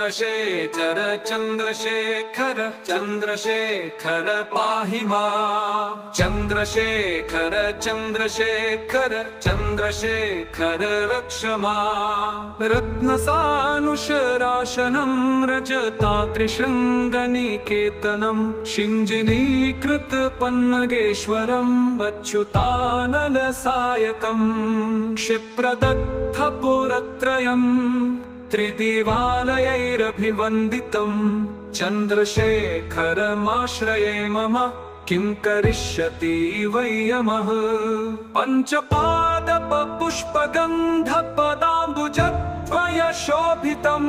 चन्द्रशेखर चन्द्रशेखर चन्द्रशेखर पाहि मां चन्द्रशेखर चन्द्रशेखर चन्द्रशेखर रक्ष मां रत्नसानुशराशनं रजतात्रिशृङ्गनिकेतनं शिञ्जिनीकृतपन्नगेश्वरं अच्युतानलसायकम् क्षिप्रदग्धपुरत्रयम् त्रिदिवालयैरभिवन्दितं चन्द्रशेखरमाश्रये मम किं करिष्यति वै यमः पञ्चपादपपुष्पगन्धपदाम्बुजद्वयशोभितं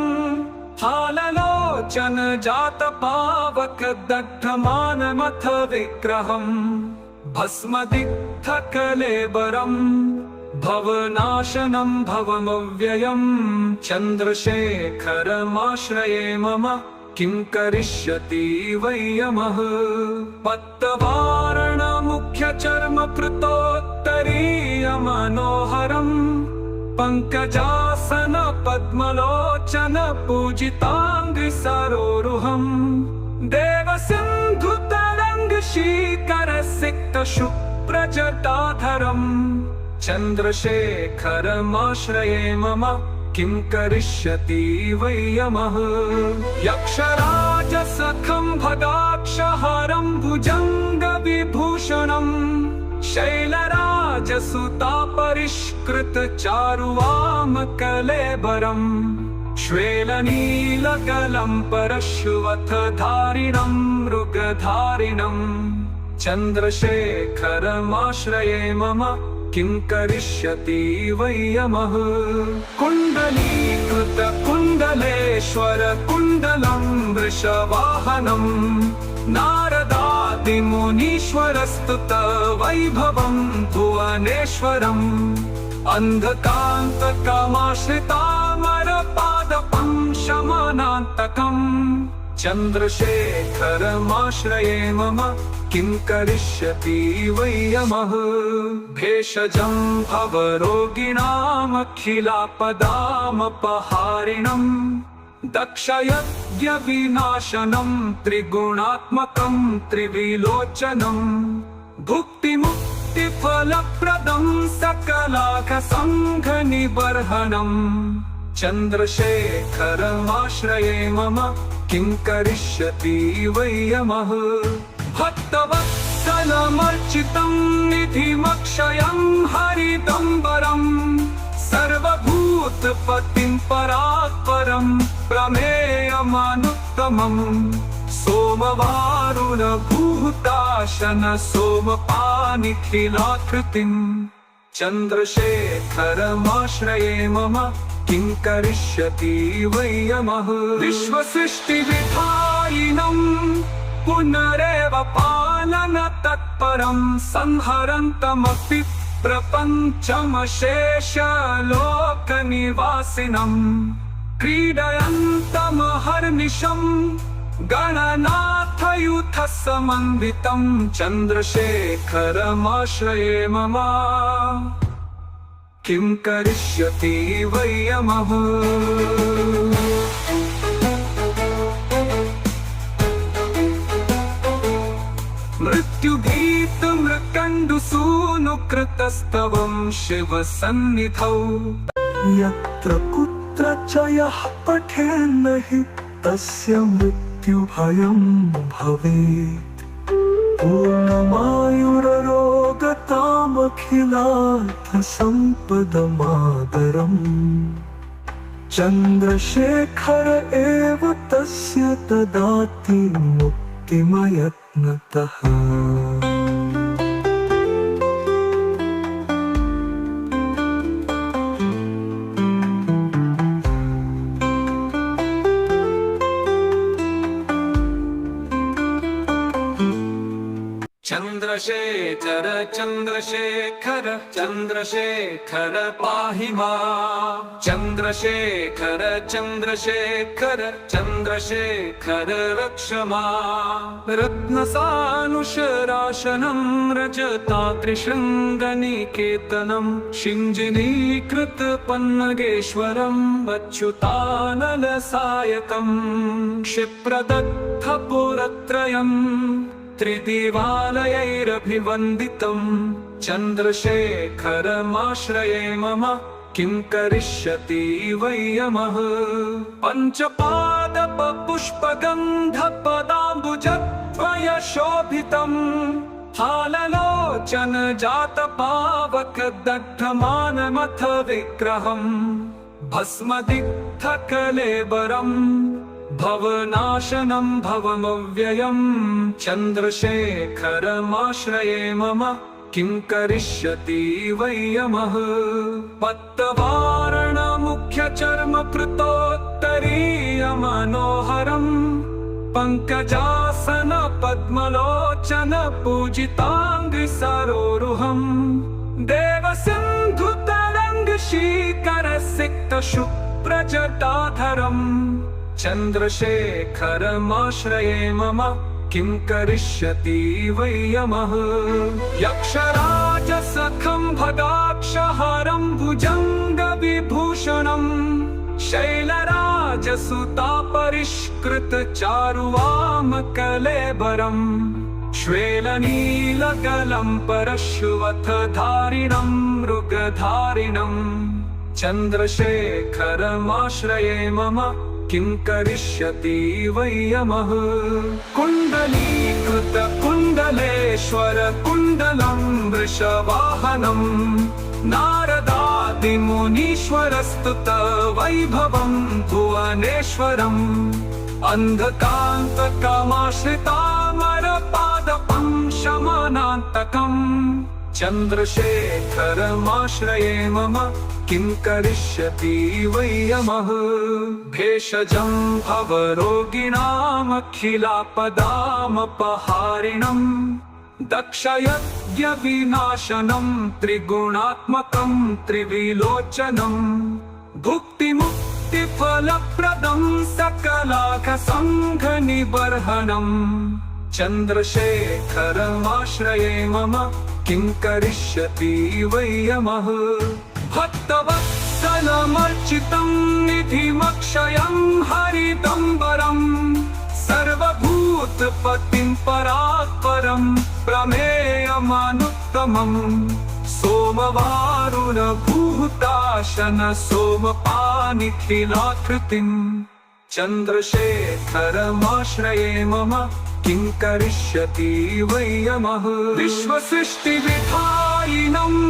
हाललोचन जातपावकदग्धमानमथ विग्रहम् भस्मदिग्धकलेबरम् भवनाशनं भवमव्ययं चन्द्रशेखरमाश्रये मम किं करिष्यति वै यमः पत्तवारणमुख्यचर्मकृतोत्तरीयमनोहरम् पङ्कजासन पद्मलोचन पूजिताङ्घ्रिसरोरुहम् देवसिन्धुतरङ्गशीकरसिक्तशुभ्रजटाधरम् चन्द्रशेखरमाश्रये मम किं करिष्यति वै यमः यक्षराजसखं भगाक्षहारं भुजङ्गविभूषणम् शैलराजसुतापरिष्कृतचारुवामकलेबरम् श्वेलनीलगलं परश्वथधारिणं मृगधारिणम् चन्द्रशेखरमाश्रये मम किं करिष्यति वै यमः कुण्डलीकृतकुण्डलेश्वर कुण्डलं वृषवाहनम् नारदादिमुनीश्वरस्तुत वैभवं भुवनेश्वरम् अन्धकान्तकामाश्रितामरपादपं शमनान्तकम् चन्द्रशेखरमाश्रये मम किं करिष्यति वै यमः भेषजं भवरोगिणामखिलापदामपहारिणम् दक्षयज्ञविनाशनं त्रिगुणात्मकं त्रिविलोचनं भुक्तिमुक्तिफलप्रदं सकलाघसङ्घनिबर्हणम् चन्द्रशेखरमाश्रये मम किं करिष्यति वै यमः भक्तवत्सलमर्चितं निधिमक्षयं हरिदम्बरम् सर्वभूतपतिं परात्परं प्रमेयमानुत्तमम् सोमवारुणभूताशन सोमपानिखिलाकृतिम् चन्द्रशेखरमाश्रये मम किं करिष्यति वै यमः विश्वसृष्टिविधायिनं पुनरेव पालन तत्परं संहरन्तमपि प्रपञ्चमशेषलोकनिवासिनम् क्रीडयन्तमहर्निशं गणनाथयुथसमन्वितं चन्द्रशेखरमाश्रये मम किं करिष्यति वै यमः मृत्युभीतमृकण्डुसूनुकृतस्तवं शिवसन्निधौ यत्र कुत्र च यः पठेन्न हि तस्य मृत्युभयं भवेत् पूर्णमायुररोगतामखिलार्थसम्पदमादरम् चन्द्रशेखर एव तस्य ददाति मुक्तिमयत्नतः चन्द्रशेखर चन्द्रशेखर चन्द्रशेखर पाहि मां चन्द्रशेखर चन्द्रशेखर चन्द्रशेखर रक्ष मां रत्नसानुशराशनं रजतात्रिशृङ्गनिकेतनं शिञ्जिनीकृतपन्नगेश्वरम् अच्युतानलसायकम् क्षिप्रदग्धपुरत्रयम् त्रिदिवालयैरभिवन्दितं चन्द्रशेखरमाश्रये मम किं करिष्यति वै यमः पञ्चपादपपुष्पगन्धपदाम्बुजद्वयशोभितं हाललोचन जातपावकदग्धमानमथ विग्रहम् भस्मदिग्धकलेबरम् भवनाशनं भवमव्ययं चन्द्रशेखरमाश्रये मम किं करिष्यति वै यमः पत्तवारणमुख्यचर्मकृतोत्तरीयमनोहरम् पङ्कजासन पद्मलोचन पूजिताङ्घ्रिसरोरुहम् देवसिन्धुत शुप्रजटाधरम् चन्द्रशेखरमाश्रये मम किं करिष्यति वै यमः यक्षराजसखं भगाक्षहारं भुजङ्गविभूषणम् शैलराजसुतापरिष्कृतचारुवामकलेबरम् श्वेलनीलगलं परशुवथधारिणं मृगधारिणम् चन्द्रशेखरमाश्रये मम किं करिष्यति वै यमः कुण्डलीकृतकुण्डलेश्वर कुण्डलं वृषवाहनं नारदादिमुनीश्वरस्तुत वैभवं भुवनेश्वरम् अन्धकान्तकमाश्रितामरपादपं शमनान्तकम् चन्द्रशेखरमाश्रये मम किं करिष्यति वै यमः भेषजं भवरोगिणामखिलापदामपहारिणं दक्षयज्ञविनाशनं त्रिगुणात्मकं त्रिविलोचनं भुक्तिमुक्तिफलप्रदं सकलाघसङ्घनिबर्हणम् चन्द्रशेखरमाश्रये मम किं करिष्यति वै यमः भक्तवत्सलमर्चितं निधिमक्षयं हरिदम्बरं सर्वभूतपतिं परात्परं प्रमेयमनुत्तमम् सोमवारुणभूताशन सोमपानिखिलाकृतिम् चन्द्रशेखरमाश्रये मम किं करिष्यति वै यमः विश्वसृष्टिविधायिनम्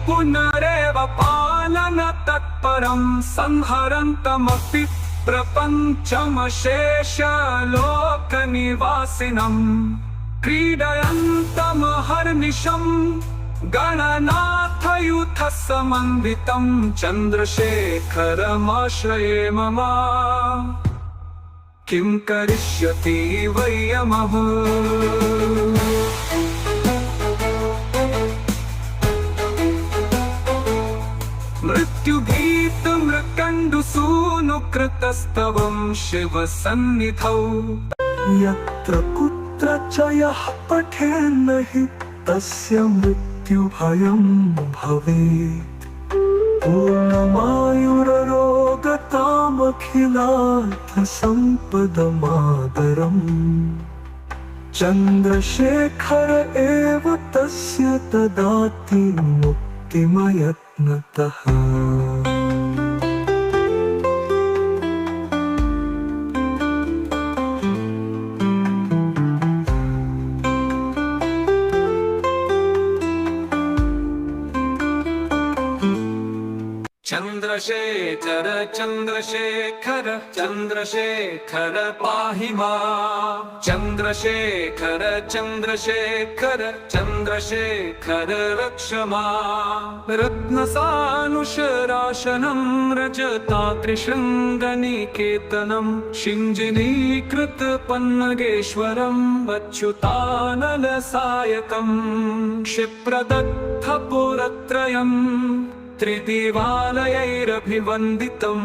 पुनरेव पालनतत्परं संहरन्तमपि प्रपञ्चमशेषलोकनिवासिनम् क्रीडयन्तमहर्निशं गणनाथयुथसमन्वितं चन्द्रशेखरमाश्रये मम किं करिष्यति वै यमः मृत्युभीतमृकण्डुसूनुकृतस्तवं शिवसन्निधौ यत्र कुत्र च यः पठेन्न हि तस्य मृत्युभयं भवेत् पूर्णमायुररोगतामखिलार्थसम्पदमादरम् चन्द्रशेखर एव तस्य ददाति मुक्तिमयत्नतः चन्द्रशेखर चन्द्रशेखर चन्द्रशेखर पाहि मां चन्द्रशेखर चन्द्रशेखर चन्द्रशेखर रक्ष मां रत्नसानुशराशनं रजतात्रिशृङ्गनिकेतनं शिञ्जिनीकृतपन्नगेश्वरं अच्युतानलसायकं क्षिप्रदत्तपुरत्रयम् त्रिदिवालयैरभिवन्दितं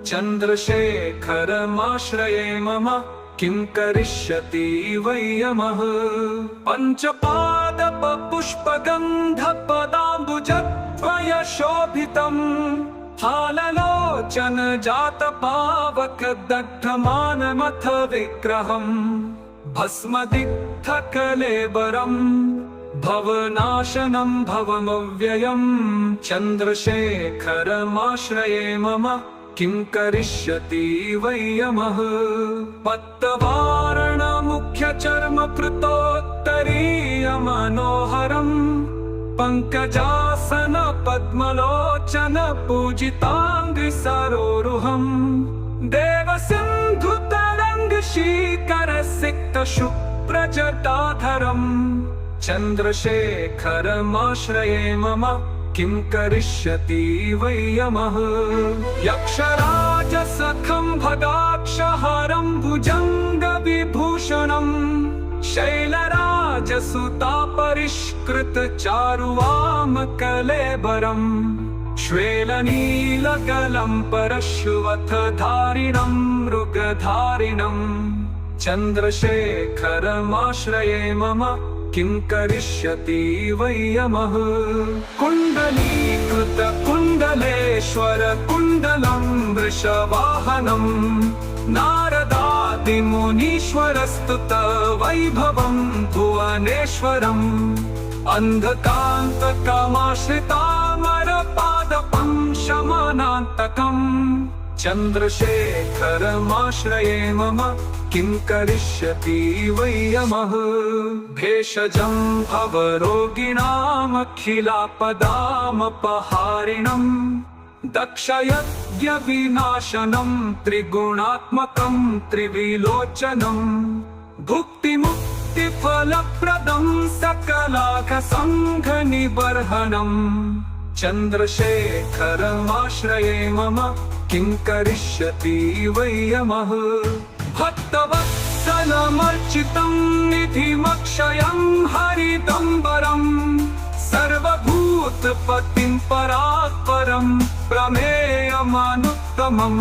चन्द्रशेखरमाश्रये मम किं करिष्यति वै यमः पञ्चपादपपुष्पगन्धपदाम्बुजद्वयशोभितं हाललोचन जातपावकदग्धमानमथ विग्रहं भस्मदिग्धकलेबरम् भवनाशनं भवमव्ययं चन्द्रशेखरमाश्रये मम किं करिष्यति वै यमः पत्तवारणमुख्यचर्मकृतोत्तरीयमनोहरं पङ्कजासन पद्मलोचन पूजिताङ्घ्रिसरोरुहं देवसिन्धुतरङ्गशीकरसिक्तशुप्रजटाधरम् चन्द्रशेखरमाश्रये मम किं करिष्यति वै यमः यक्षराजसखं भगाक्षहारं भुजङ्गविभूषणम् शैलराजसुतापरिष्कृतचारुवामकलेबरम् श्वेलनीलगलं परशुवथधारिणं मृगधारिणं चन्द्रशेखरमाश्रये मम किं करिष्यति वै यमः कुण्डलीकृत कुण्डलेश्वर कुण्डलं वृषवाहनं नारदादिमुनीश्वरस्तुत वैभवं भुवनेश्वरम् अन्धकान्तकामाश्रितामरपादपं शमनान्तकम् चन्द्रशेखरमाश्रये मम किं करिष्यति वै यमः भेषजं भवरोगिणामखिलापदामपहारिणं दक्षयज्ञविनाशनं त्रिगुणात्मकं त्रिविलोचनं भुक्तिमुक्तिफलप्रदं सकलाघसङ्घनिबर्हणम् चन्द्रशेखरमाश्रये मम किं करिष्यति वै यमः भक्तवत्सलमर्चितं निधिमक्षयं हरिदम्बरं सर्वभूतपतिं परात्परं प्रमेयमनुत्तमं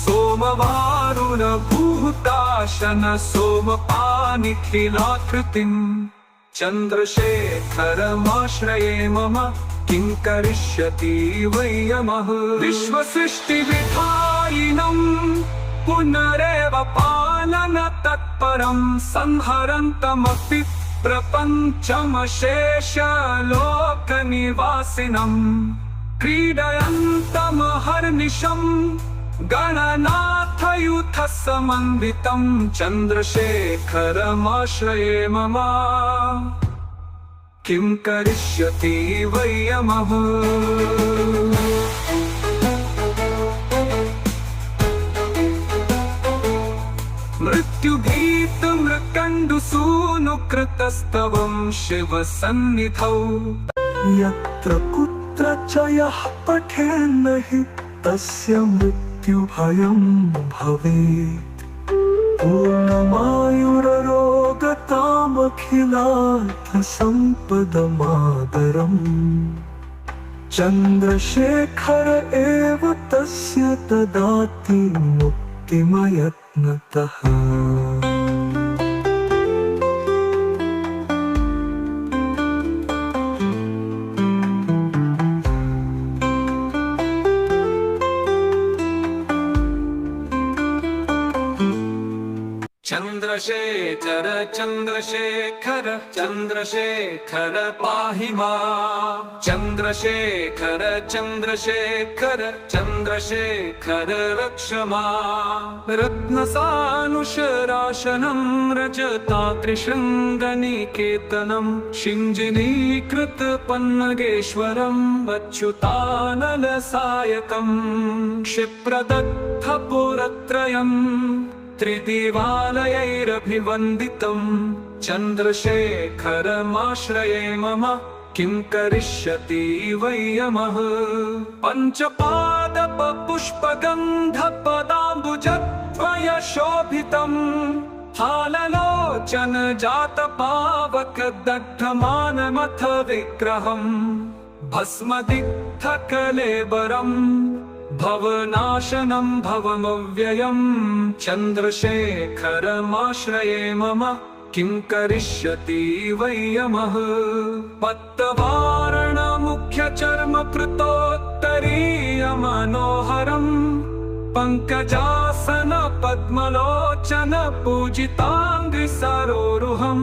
सोमवारुणभूताशन सोमपानिखिलाकृतिं चन्द्रशेखरमाश्रये मम किं करिष्यति वै यमः विश्वसृष्टिविधायिनं पुनरेव पालन तत्परं संहरन्तमपि प्रपञ्चमशेषलोकनिवासिनं क्रीडयन्तमहर्निशं गणनाथयुथसमन्वितं चन्द्रशेखरमाश्रये मम किं करिष्यति वै यमः मृत्युभीतमृकण्डुसूनुकृतस्तवं शिवसन्निधौ यत्र कुत्र च यः पठेन्न हि तस्य मृत्युभयं भवेत् पूर्णमायुररोगतामखिलार्थसम्पदमादरम् चन्द्रशेखर एव तस्य ददाति मुक्तिमयत्नतः चन्द्रशेखर चन्द्रशेखर चन्द्रशेखर पाहि मां चन्द्रशेखर चन्द्रशेखर चन्द्रशेखर रक्ष मां रत्नसानुशराशनं रजतात्रिशृङ्गनिकेतनं शिञ्जिनीकृतपन्नगेश्वरं अच्युतानलसायकं क्षिप्रदग्धपुरत्रयम् त्रिदिवालयैरभिवन्दितं चन्द्रशेखरमाश्रये मम किं करिष्यति वै यमः पञ्चपादपपुष्पगन्धपदाम्बुजद्वयशोभितं हाललोचन जातपावकदग्धमानमथ विग्रहं भस्मदिग्धकलेबरम् भवनाशनं भवमव्ययं चन्द्रशेखरमाश्रये मम किं करिष्यति वै यमः पत्तवारणमुख्यचर्मकृतोत्तरीयमनोहरं पङ्कजासन पद्मलोचन पूजिताङ्घ्रिसरोरुहं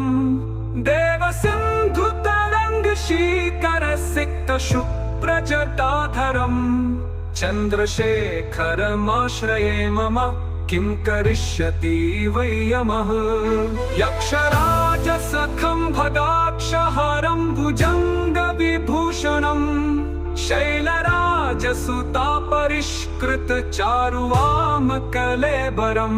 देवसिन्धुतरङ्गशीकरसिक्तशुभ्रजटाधरम् चन्द्रशेखरमाश्रये मम किं करिष्यति वै यमः यक्षराजसखं भगाक्षहारं भुजङ्गविभूषणं शैलराजसुतापरिष्कृतचारुवामकलेबरं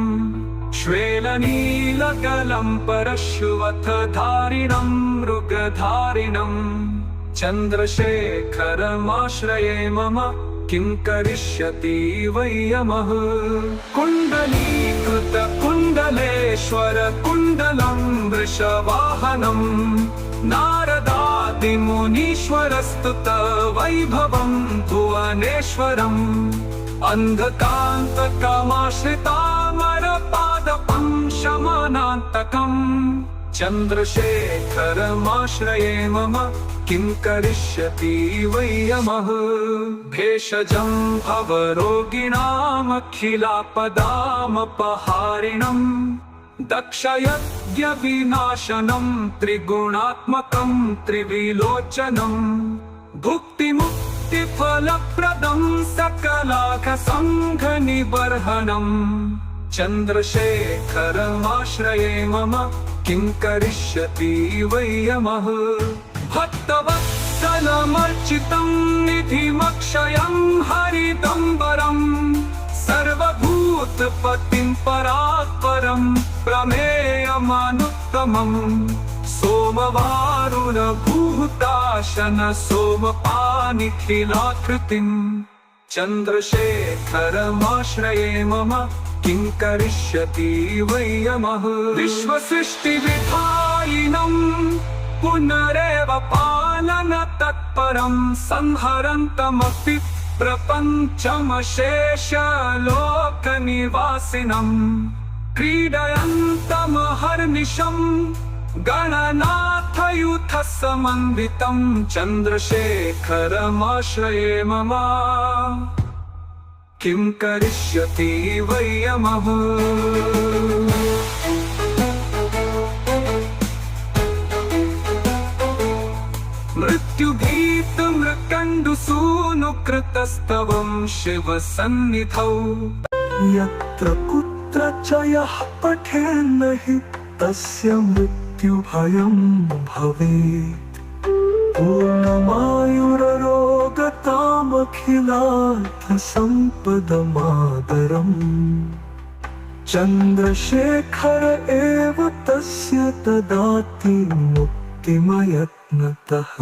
श्वेलनीलगलं परशुवथधारिणं मृगधारिणं चन्द्रशेखरमाश्रये मम किं करिष्यति वै यमः कुण्डलीकृत कुण्डलेश्वर कुण्डलं वृषवाहनं नारदादिमुनीश्वरस्तुत आदिमुनीश्वरस्तुत वैभवं भुवनेश्वरम् अन्धकान्तकामाश्रितामरपादपं शमनान्तकम् चन्द्रशेखरमाश्रये मम किं करिष्यति वै यमः भेषजं भवरोगिणामखिलापदामपहारिणम् दक्षयज्ञविनाशनं त्रिगुणात्मकं त्रिविलोचनं भुक्तिमुक्तिफलप्रदं सकलाघसङ्घनिबर्हणम् चन्द्रशेखरमाश्रये मम किं करिष्यति वै यमः भक्तवत्सलमर्चितं निधिमक्षयं हरिदम्बरम् सर्वभूतपतिं परात्परं प्रमेयमानुत्तमम् सोमवारुणभूताशन सोमपानिखिलाकृतिम् चन्द्रशेखरमाश्रये मम किं करिष्यति वै यमः विश्वसृष्टिविधायिनं पुनरेव पालनतत्परं संहरन्तमपि प्रपञ्चमशेषलोकनिवासिनम् क्रीडयन्तमहर्निशं गणनाथयुथसमन्वितं चन्द्रशेखरमाश्रये मम किं करिष्यति वै यमः मृत्युभीतमृकण्डुसूनुकृतस्तवं शिवसन्निधौ यत्र कुत्र च यः पठेन्न हि तस्य मृत्युभयं भवेत् पूर्णमायुररोगतामखिलार्थसम्पदमादरम् चन्द्रशेखर एव तस्य ददाति मुक्तिमयत्नतः